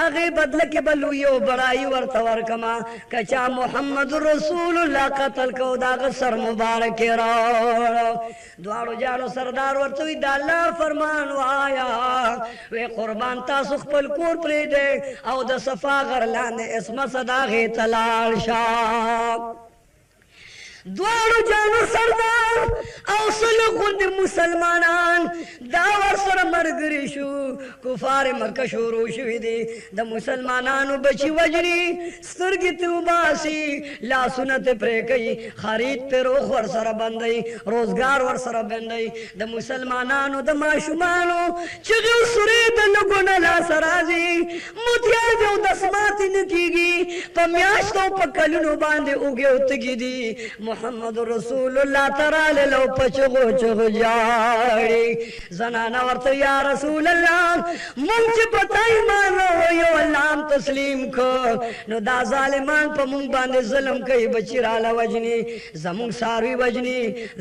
आगे बदल के बलुयो बड़ाई वर्त वरकमा कचा मोहम्मद रसूलुल्लाह कत्ल को दाग सर मुबारक रो द्वारो जानो सरदार वर्तवी दा अल्लाह फरमान आया वे कुर्बान तासुख पल कोर प्रे दे औ द सफा घर लाने इसमा सदागे तलाल शाह द्वारो जानो सरदार औसल खुद मुसलमानान दावर सर मरगरिशु कुफार मक्का शुरू शुदी द मुसलमानानु बची वजरी सरगी तुबासी ला सुनत प्रे कई खरीद पे रोख वर सर बंदई रोजगार वर सर बंदई द मुसलमानानु द माशुमानो चगो सुरे द लगुन ला सराजी मुतिया जो दसमाती न कीगी पम्याश तो पकलनु बांधे उगे उतगी दी मोहम्मद रसूलुल्लाह तरा ले लो पचगो चगो जाड़ी जनाना वर्त या रसूल अल्लाह मुंज बताई मानो यो अल्लाह तस्लीम को नो दा जालिमान प मुंग बांधे जुल्म कई बचिरा ला वजनी जमुन सारवी वजनी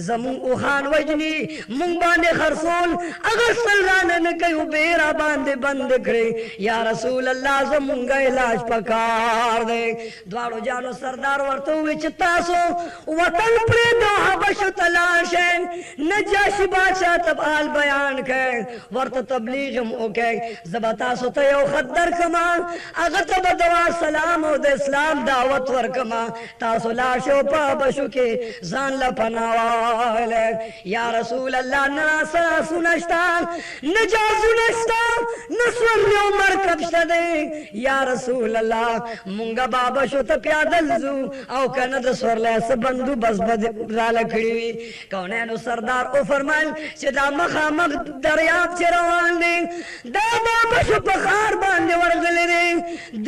जमुन उखान वजनी मुंग बांधे खरसोल अगर सल्लान न कई बेरा बांधे बंद करे या रसूल अल्लाह जमुन का इलाज पकार दे द्वारो जानो सरदार वर्तो विच तासो वतन प्रे दो हबश तलाश है नजाशी बादशाह तब आल बयान के वर्त तबलीग ओके जबता सुतयो खद्दर कमा अगर तब दवा सलाम ओ दे इस्लाम दावत वर कमा तासो लाशो पा बशु के जान ला पनावाले या रसूल अल्लाह नसा सुनस्ता नजाजुनस्ता नस्वर उमर कबशा दे या रसूल अल्लाह मुंगा बाबा शो त प्यादल जू औ कनद स्वर ले बंधु बस बद राला खड़ी कौन है नो सरदार ओ फरमान सदा मखामक दरियाब से रवान दे दादा बशु पखार बांधे वर्गले दे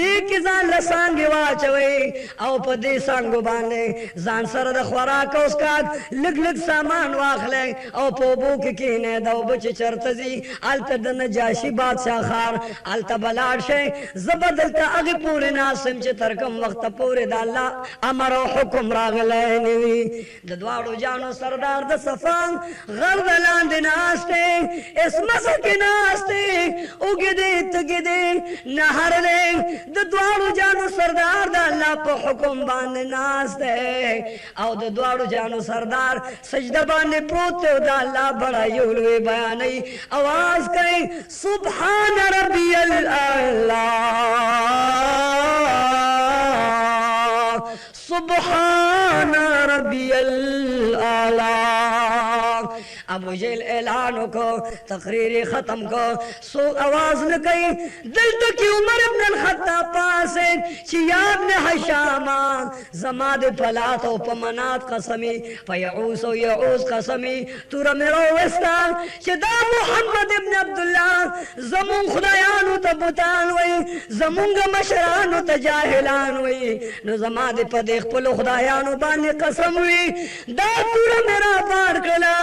देख के जान लसांगे वाचवे औ पदे सांगो बांधे जान सर द खुराक उसका लग लग सामान वाखले औ पोबो के कीने दो बच चरतजी अलत द नजाशी बादशाह खार अलत बलाड शे जबदलता अगे पूरे नासम च तरकम वक्त पूरे द अल्लाह अमर हुक्म रागले नी द्वारो जानो सरदार द सफान गर्दलान दिनास्ते इस मसक नास्ते उगे दे तगे दे नहर ले द्वारो जानो सरदार द अल्लाह पे हुक्म बांध नास्ते औ द्वारो जानो सरदार सजदा बांधे प्रोते द अल्लाह बड़ा युलवे बयानी आवाज करे सुभान रब्बियल आला सुभान रब्बियल आला अबू जहल ऐलान को तकरीर खत्म को सो आवाज न गई दिल तो की उमर इब्न अल-खत्ताब पास चियाब ने हशामा जमाद फला तो पमनात कसमी फयऊस यऊस कसमी तुर मेरो वस्ता शदा मोहम्मद इब्न अब्दुल्ला जमुन खुदायान तबतान वई जमुन मशरान तजाहिलान वई न जमाद पदे खपल खुदायान बाने कसम हुई दा तुर मेरा पार कला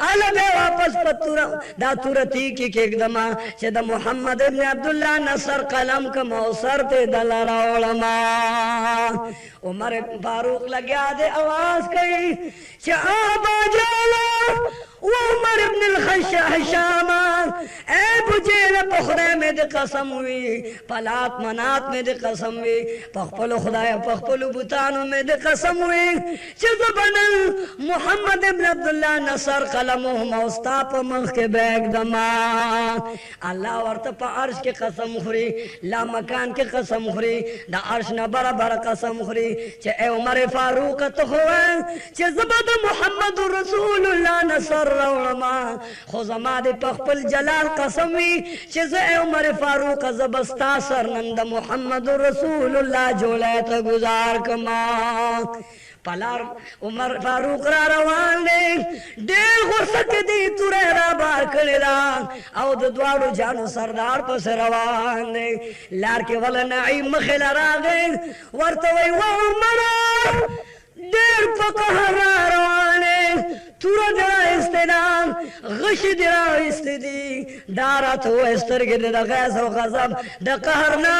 आलमे वापस पतुरा दा तुरती की एकदम शदा मोहम्मद इब्न अब्दुल्ला नसर कलम का मौसर ते दलरा उलमा उमर फारूक लगा दे आवाज कही चाबा जाला वो उमर इब्न अल-खशामा ए बुजेल पखरे में दे कसम हुई पलात मनात में दे कसम हुई पखपल खुदाया पखपल बुतानों में दे कसम हुई चज बनल मोहम्मद इब्न अब्दुल्ला नसर कलम मौस्ता प मख के बैग दमा अल्लाह वर्त प अर्श के कसम खुरी ला मकान के कसम खुरी दा अर्श न बराबर कसम खुरी चे ए उमर फारूक तो हुआ चे जबद मोहम्मद रसूलुल्लाह नसर रौलमा खुजमा दे पखपल जलाल कसमी चे जे ए उमर फारूक जबस्ता सर नंद मोहम्मद रसूलुल्लाह जोले तो गुजार कमा पलार उमर फारूक रा रवान दे डेल गुरसक दी तुरेरा बार कलेरा औ द्वारो जानू सरदार पस रवान दे लार के वल नईम मखला रागे वर्तवे वो उमर डेर पकहरा रवाने तुरा जरा इस्तेनाम गश जरा इस्तेदी दारा तो इस्तर के द गैस और गजब द कहरना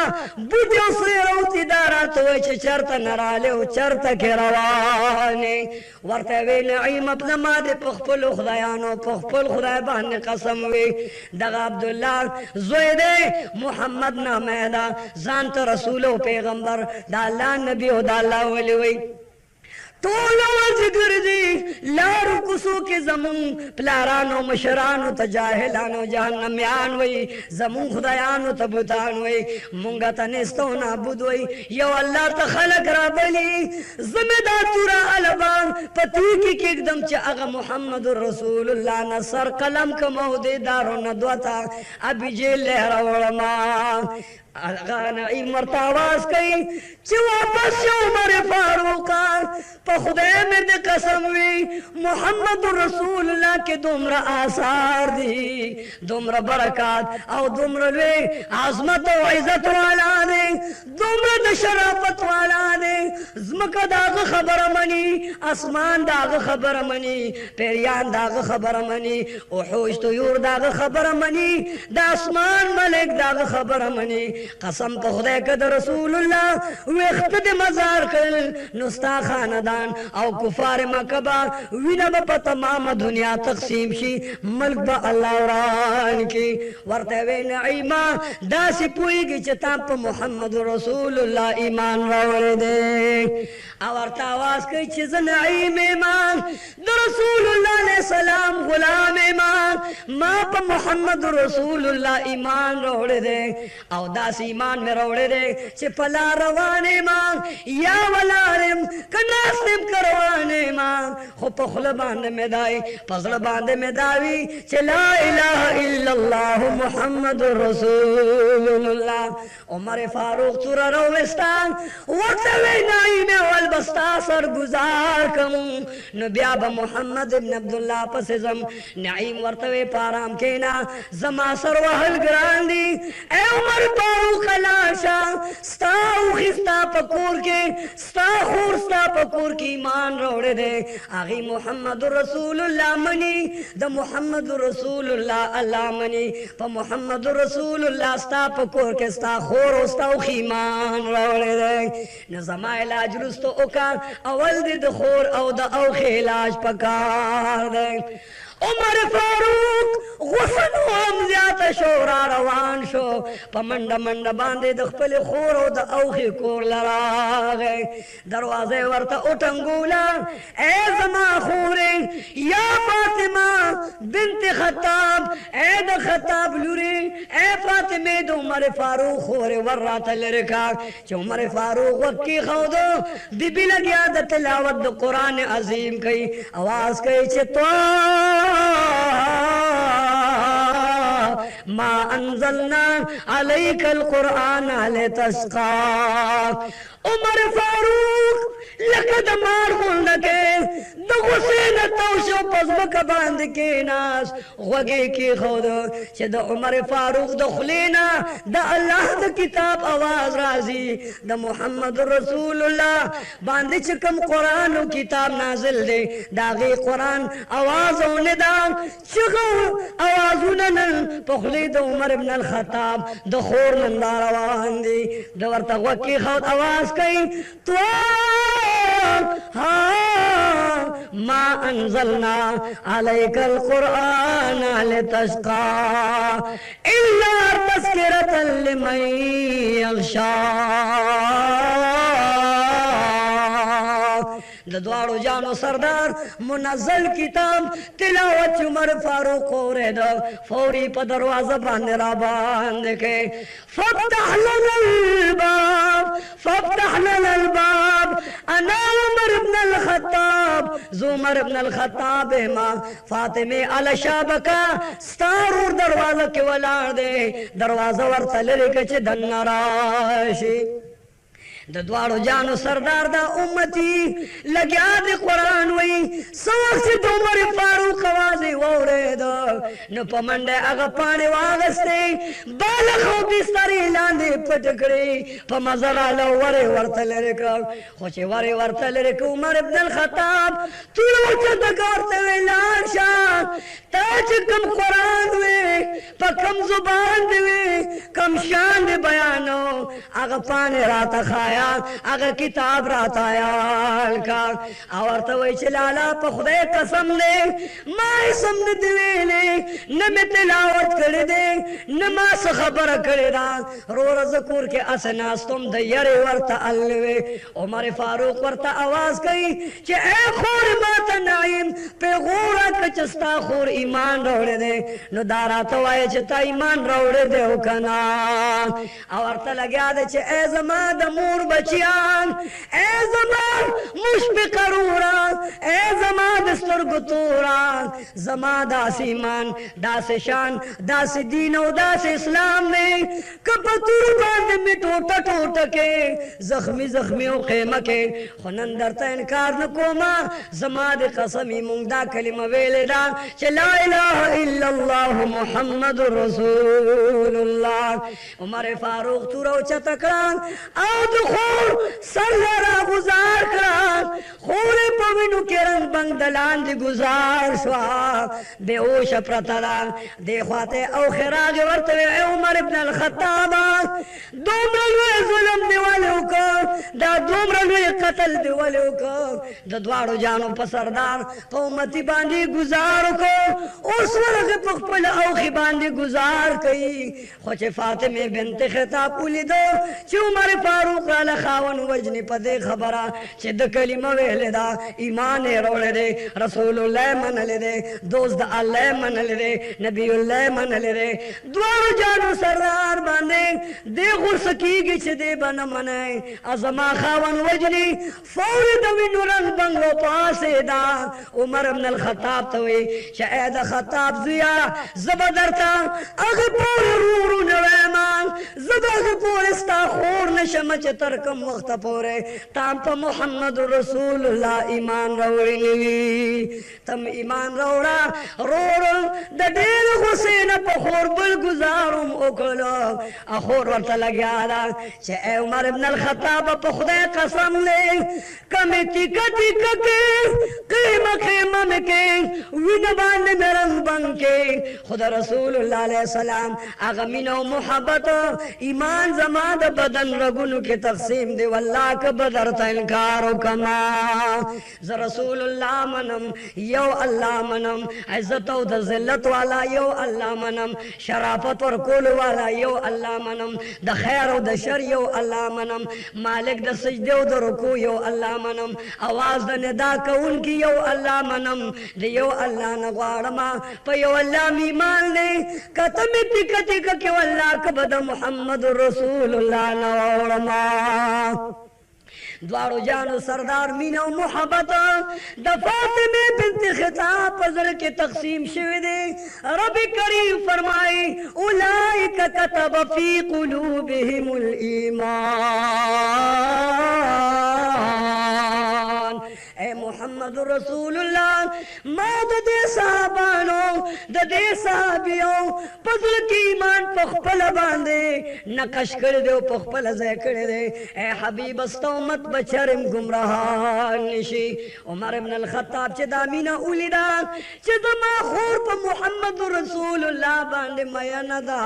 बुजो से रोती दारा तो चरत नराले चरत के रवाने वर्ते वे नईम अपना मादे पखपल खुदायानो पखपल खुदा बहन कसम वे दगा अब्दुल्ला ज़ुयदे मोहम्मद ना मैदा जानत रसूल पैगंबर दा अल्लाह नबी दा अल्लाह वली वे तोलो जिगर दी लारू कुसो के जमुन प्लारानो मशरानो तजाहिलानो जहन्नमियान वई जमुन खुदायानो तबतान वई मुंगा तनेस्तो ना बुदवई यो अल्लाह त खलक रा बली जिम्मेदार तुरा अलबान पति की एकदम च अगा मोहम्मद रसूलुल्लाह नसर कलम का मौदे दारो नदवता अभी जेल लहरा उलमा गाना इमरता आवाज कही च वापस उमर फारूक खुदा में दे कसम हुई मोहम्मद रसूलुल्लाह के दुमरा आसार दी दुमरा बरकत और दुमरा ले आजमत और इज्जत वाला दे दुमरा द शराफत वाला दे जमका दाग खबर मनी आसमान दाग खबर मनी पेरियान दाग खबर मनी ओहोश तुयूर दाग खबर मनी द आसमान मलिक दाग खबर मनी कसम पे खुदा के रसूलुल्लाह वक्त दे मजार कर नुस्ता खानदान और कुफार मकबा विना ब तमाम दुनिया तकसीम शी मल्क ब अल्लाह रान की वर्ते वे नईमा दासी पुई की चता पे मोहम्मद रसूलुल्लाह ईमान रावले दे आवर्ता आवाज के चीज नईम ईमान रसूलुल्लाह ने सलाम गुलाम ईमान मां पे मोहम्मद रसूलुल्लाह ईमान रोड़े दे और दासी ईमान में रोड़े दे चे पला रवाने ईमान या वलारिम कनासिम करवाने ईमान खो पखल बांधे में दाई पजल बांधे में दावी चे ला इलाहा इल्लल्लाह मुहम्मद रसूलुल्लाह उमर फारूक तुरा रोविस्तान वक्त वे नाई में वल बस्ता सर गुजार कमू नबियाब मोहम्मद इब्न अब्दुल्लाह पसजम नईम वर्तवे पाराम केना जमा सर वहल ग्रांदी ए उमर फारूक लाशा स्ताऊ खिस्ता पकोर के स्ताखुर स्ता पकोर की ईमान रोड़े दे आगी मोहम्मद रसूलुल्लाह मनी द मोहम्मद रसूलुल्लाह अल्लाह मनी प मोहम्मद रसूलुल्लाह स्ता पकोर के स्ताखुर स्ताऊ ईमान रोड़े दे न जमा इलाज रुस्तो ओका अवल दे खोर औ द औ इलाज पकार दे उमर फारूक गुस्सा हम ज्यादा پورته شو را روان شو په منډه منډه باندې د خپلې خور او د اوښې کور له راغی دروازه یې ورته وټنګوله ای زما خورې یا فاطمه بنت خطاب ای د خطاب لورې ای فاطمې د عمر فاروق خورې ور راته لرې کا چې عمر فاروق غوږ کېښودو بیبي لګیا د تلاوت د قرآن عظیم کوي اواز کوي چې ما انزلنا عليك القرآن لتشقى عمر فاروق لکه د مار غونډه کې د غصې نه تو شو په ځمکه باندې کېناست غوږ یې کېښود چې د عمر فاروق د خولې نه د الله د کتاب اواز راځي د محمد رسول الله باندې چې کوم قرآن او کتاب نازل دی د هغې قرآن اواز او ندا چغه اوازونه نن په خولې د عمر بن الخطاب د خور نن دا روان دي د ورته غوږ کېښود اواز کوي ما انزلنا عليك القرآن لتشقى إلا تذكرة لمن يخشى د دواړو جانو سردار منزل کتاب تلاوت عمر فاروق اورېده فوري په دروازه باندې را باندې کې فتح لنا الباب انا عمر بن الخطاب زو عمر بن الخطاب ما فاطمه علی شابکا ستارور دروازه کې ولاړ دی دروازه ورته لري کې چې دنه راشي د دواړو جانو سردار دا امتی لګیا د قرآن وی څه وخت چې د عمر فاروق اواز یې واورېده نو په منډه هغه پاڼې واغستې بالغ او بستر یې لاندې پټ کړې په مزه راله ور یې ورته لرې کړ خو چې ور یې ورته لرې کړ عمر بن الخطاب ټول اوچته که ورته وی لاړ شه تا چې کوم قرآن وی په کوم زبان دې وی کوم شان دې بیانو هغه پاڼې راته ښایه اگر کتاب راته عیال کا او ورته وایي چې لالا په خدای قسم دی ما یې سم نه دي ویلې نه مې تلاوت کړی دی نه ما څه خبره کړې ده روره زه کور کې هسې ناست وم د یرې ورته الوې عمر فاروق ورته آواز کوي چې ای خور ماته نعیم پیغوره که چې ستا خور ایمان راوړی دی نو دا راته وایه چې تا ایمان راوړی دی او که نه او ورته لګیا دی چې ای زما د مور بچیان اے زمان مشفق رورا اے زمان دسترگو تورا زمان داس ایمان داس شان داس دین و داس اسلام میں کپتور باند میں ٹوٹا ٹوٹا کے زخمی زخمی و قیمہ کے خونن درتا انکار نکوما زمان دی قسمی مونگدا کلمہ ویلے دا چه لا الہ الا اللہ محمد رسول اللہ عمر فاروق تورو چتکران او خور سر را گزار کران خور پوینو کے رنگ بنگ دلان دی گزار شوا بے اوش پرتدان دے خواتے او خراغ ورطوے اے عمر ابن الخطاب دومرلوے ظلم دیوالو کو دا دومرلوے قتل دیوالو کو دا دوارو جانو پسردار قومتی باندی گزارو کو اس ورغ پخپل اوخی باندی گزار کئی خوچ فاطمہ بنت خطاب اولی دو چی عمر فاروق رالا خاون وجنی پا دے خبرہ چی دا کلمہ ویلے دا ایمان روڑے دے رسول اللہ من لے دے دوست اللہ من لے دے نبی اللہ من لے دے دوارو جانو سردار باندے دے غرسکی گی چی دے بنا منائے ازما خاون وجنی فوری دوی نورن بنگو پاسے دا عمر ابن الخطاب توی شاید خطاب زیا زبدرتا اگی پوری رورو نویمان زباگی پورستا خور نشمچ ترکم وقت پورے تام پا محمد رسول اللہ ایمان روڑی تم ایمان روڑا رورم دا دیر حسین پا خور بل گزارم اکلو اخور ورطا لگیا دا چھ اے عمر ابن الخطاب پا خدای قسم لے کمی تیکا تیکا کے قیمہ قیمہ میں کے وینبان مرن بن کے خدا رسول اللہ علیہ السلام اغمین و محبت ایمان زمان دا بدن رگنو کے تقسیم دے واللہ کا بدر تا انکارو کما ز رسول اللہ منم یو اللہ منم عزت و دا ذلت والا یو اللہ منم شرع शराफत और कोल वाला यो अल्लाह मनम, द खैर और द शर यो अल्लाह मनम, मालिक द सजदे और द रुकू यो अल्लाह मनम, आवाज द निदा कौन की यो अल्लाह मनम, द यो अल्लाह न ग्वाड़मा प यो अल्लाह मी मान ने कतम तिकति क के अल्लाह कबद मोहम्मद रसूलुल्लाह नौड़मा द्वारो जानो सरदार मीना मोहब्बत दफात में बिन्त खिताब पजल के तकसीम शिवे दे रब करीम फरमाए उलाइक कतब फी कुलूबिहिमुल ईमान। ए मोहम्मद रसूलुल्लाह मौत दे साहबानो दे साहबियों पजल की ईमान पखपल बांधे नकश कर दे पखपल जय कर दे। ए हबीब अस्तौमत बचरम गुमराहान निशी उमर इब्न अल खत्ताब चे दामीना उलिदा चे दमा खूर प मोहम्मद रसूलुल्लाह बांधे मयनदा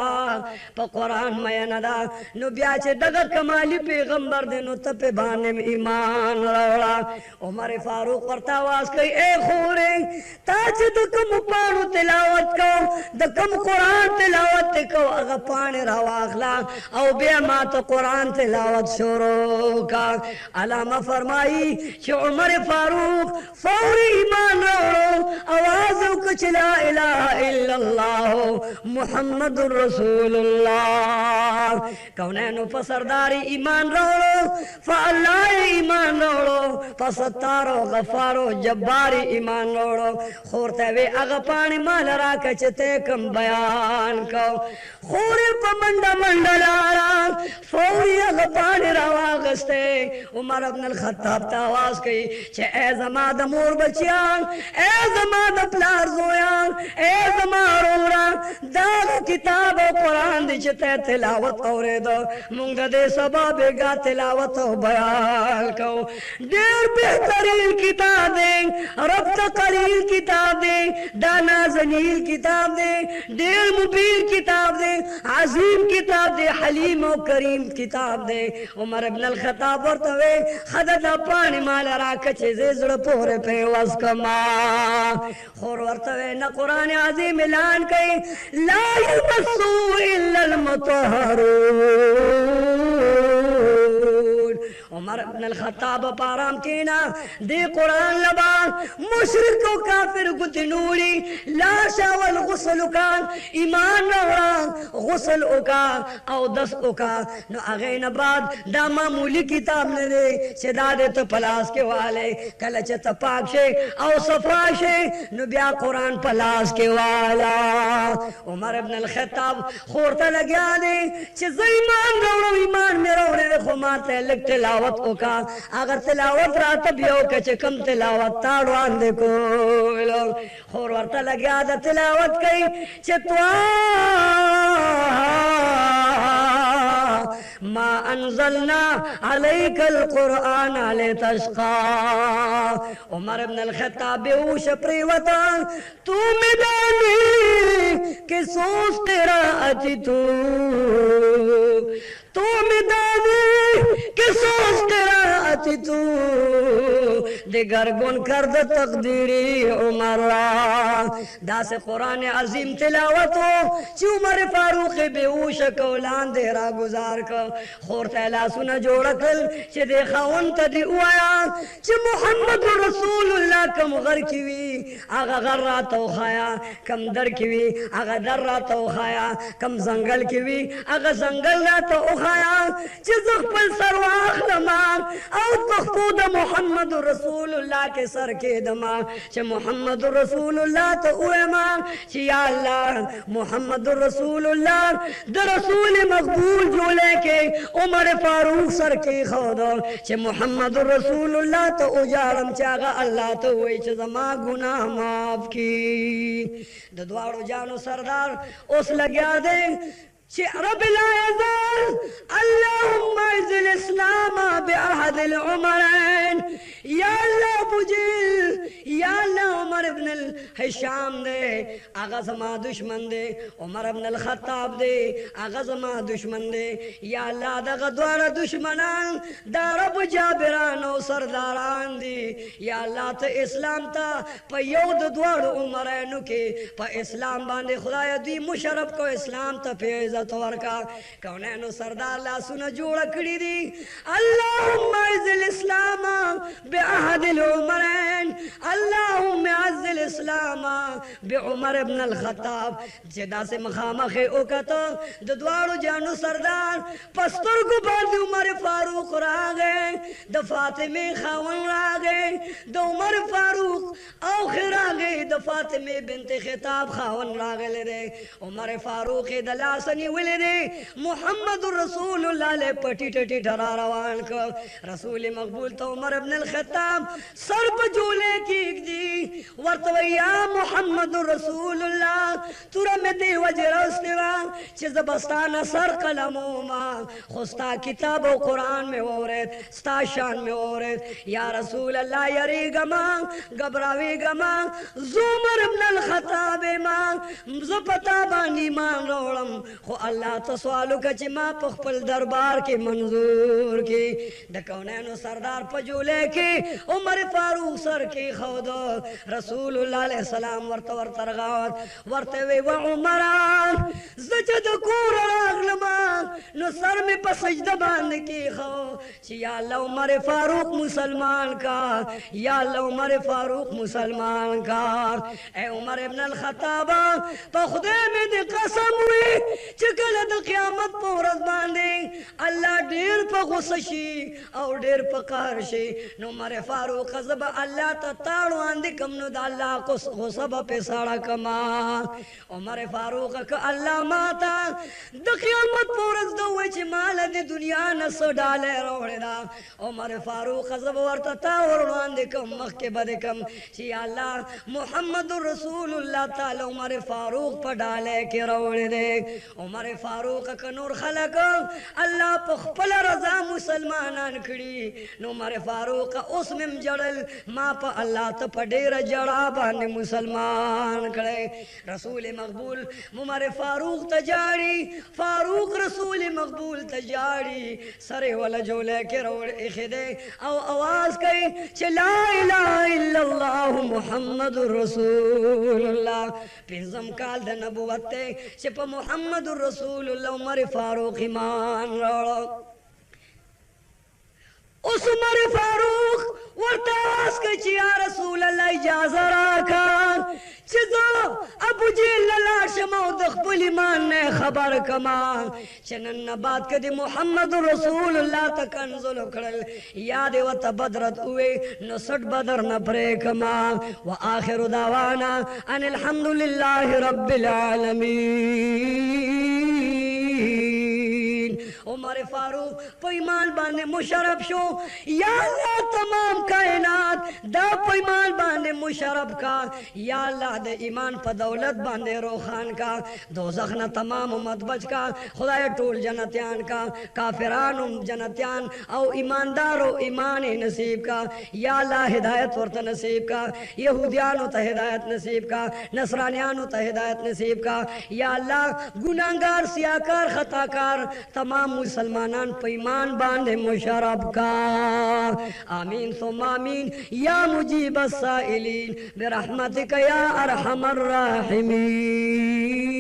प कुरान मयनदा नो ब्या चे दगा कमाली पैगंबर दे नो तपे बाने में ईमान रवड़ा। उमर फारूक करता आवाज कही ए खूरे ताच दकम पानु तिलावत को दकम कुरान तिलावत को अगा पाने रवाखला औ बे मा तो कुरान तिलावत शुरू का अलामा फरमाई कि उमर फारूक फौरी ईमान रोड़ो आवाज कुछ ला इलाहा इल्लल्लाह मुहम्मदुर रसूलुल्लाह कौनैनो सरदारी ईमान रोड़ो फअल्लाह ईमान रोड़ो फसत्तारो गफारो जब्बारी ईमान रोड़ो खोरते वे अग पानी माल राके चते कम बयान को खोरे पमंडा मंडलारा फौरी अग पानी रवा गस्ते उमर इब्न अल खत्ताब ता आवाज कही छे ए जमा द मोर बचियान ए जमा द प्लार जोयान ए जमा रोरा दाग किताब कुरान दी चते तिलावत औरे दो मुंग दे सबब गा तिलावत बयान को देर बेहतरीन किताब दे रब तकरीर किताब दे दाना जनील किताब दे देर मुबीन किताब दे अजीम किताब दे हलीम और करीम किताब दे। उमर इब्न अल खत्ताब वर्तवे खददा पानी माला राके चीज़े जुड़ पोरे पे वस्कमा खोर वर्तवे न कुरान अजीम ऐलान कई ला यमस्सु इल्लल मुतहहरून। उमर इब्न अल खत्ताब पाराम कीना दे कुरान लबान मुशरिको काफिर गुतनूरी लाशा वल गुस्ल का ईमान रहा गुस्ल का औ दस का न आगे न बाद दा मामूली किताब ने दे सिदादे तो पलास के वाले कलच तपाक से औ सफा से न ब्या कुरान पलास के वाला। उमर इब्न अल खत्ताब खोरता लग्या दे चे ईमान रहो ईमान में रहो रे खुमाते लग तिलावत का अगर तिलावत रात बियो के कम तिलावत ताड़वान देखो लोग खोर वर्ता लग्या दा तिलावत कई चित्वा मा अनज़लना अलैकल कुरआन लितश्क़ा। उमर इब्न अल खत्ताब बेहोश प्रेवता तू मिदानी के सोच तेरा अति तू मिदानी के सोच तेरा अति तू दिगर गुन कर द तकदीरी उमरा दास कुरान अजीम तिलावत हो उमर फारूक बेहोश कौलान देरा गुजार को खोर तैला सुना जोड़कल चे देखा उन तदी उया चे मोहम्मद रसूलुल्लाह कम गर कीवी आगा गर्रा तो खाया कम दर कीवी आगा दर्रा तो खाया कम जंगल कीवी आगा जंगल ना तो खाया चे ज़ख्पल सरवाख लमान औ तखूद मोहम्मद रसूलुल्लाह के सर के दमा चे मोहम्मद रसूलुल्लाह तो उमा चे या अल्लाह मोहम्मद रसूलुल्लाह द रसूल मकबूल जो लेके उमर फारूक सर के खोदो चे मोहम्मद रसूलुल्लाह तो उजारम चागा अल्लाह तो वही चे जमा गुनाह माफ की। दद्वारो जानो सरदार उस लग्या दे رب لا يزال اللهم اعز الاسلام بعهد العمرين یا اللہ بجل یا اللہ عمر ابن الحشام دے آغا زما دشمن دے عمر ابن الخطاب دے آغا زما دشمن دے یا اللہ دا غدوار دشمنان دا رب جابران و سرداران دی یا اللہ تا اسلام تا پا یود دوار عمرینو کے پا اسلام باندے خدای دی مشرف کو اسلام تا پی عزت ورکا کونینو سردار لا سنہ جوڑا کری دی اللہم عز الاسلام بعهد العمرين اللهم اعز الاسلام بعمر ابن الخطاب جدا سے مخامخ اوکتو دوارو جانو سردار پستر کو باندھ عمر فاروق راگے د فاطمہ خاون راگے د عمر فاروق آخر راگے د فاطمہ بنت خطاب خاون راگے لے دے عمر فاروق دلاسنی ولے دے محمد رسول اللہ لے پٹی ٹٹی ڈھرا روان کو رسول مقبول تو عمر ابن الخطاب سر بجولے کیک دی ورطوی یا محمد رسول اللہ تورا میں دے وجہ رستوا چیز بستانا سر قلمو ما خستا کتاب و قرآن میں وورد ستا شان میں وورد یا رسول اللہ یری گما گبراوی گما زمر ابن الخطاب ما زپتا بانی مان روڑم خو اللہ تسوالو کچی ما پخپل دربار کی منظور کی دکونینو سردار پجولے کی عمر فاروق سر کی خودو رسول اللہ علیہ السلام ورط رغاوت ورطوی و عمران زجد کور راغلما نو سر میں پسجد باند کی خو چی یا اللہ عمر فاروق مسلمان کا یا اللہ عمر فاروق مسلمان کا اے عمر ابن الخطاب پا خدے میں دی قسم ہوئی چکل دا قیامت پورت باندے اللہ دیر پا غصشی او دیر پا قہرشی نو عمر فاروق خزب اللہ تا تاڑو آندی کم نو دا اللہ غصب پہ ساڑا کما عمر فاروق کا اللہ ماتا دا قیامت پورت دوئے چی مالا دی دنیا نسو ڈالے روڑے دا عمر فاروق خزب ورطا تاڑو آندی کم مخ کے بدے کم چی اللہ محمد رسول اللہ تعالی عمر فاروق پا ڈالے کے روڑے دے عمر فاروق کا نور خلق اللہ پخپل رضا مسلمانان کھڑی نو عمر فاروق اس میں جڑل ما پا اللہ تا پا دیر جڑا بانے مسلمان کھڑے رسول مقبول عمر فاروق تجاری فاروق رسول مقبول تجاری سرے والا جو لے کے روڑ اخدے او آواز کئی چھ لا الہ الا اللہ محمد رسول اللہ پنزم کال دا نبوت تے چھ پا محمد رسول اللہ عمر فاروق ایمان روڑو اس عمر فاروق ورتاس کچی یا رسول اللہ اجازہ راکا چیزو ابو جیل للا شمو دخبل ایمان نے خبر کما چنن نبات کدی محمد رسول اللہ تکنزل اکڑل یاد و تبدرت ہوئے نسٹ بدر نپرے کما و آخر دعوانا ان الحمدللہ رب العالمین عمر فاروق پیمان باندے مشرف شو یا اللہ تمام کائنات دا پیمان باندے مشرف کا یا اللہ دے ایمان پا دولت باندے روخان کا دوزخ نہ تمام امت بچ کا خدای ٹول جنتیان کا کافران جنتیان او ایماندارو ایمان نصیب کا یا اللہ ہدایت ورت نصیب کا یہودیانو تا ہدایت نصیب کا نصرانیانو تا ہدایت نصیب کا یا اللہ گناہگار سیاکار خطاکار تمام مسلمانان پیمان باندے مشرف کا آمین ثم آمین یا مجیب السائلین برحمتک یا ارحم الراحمین.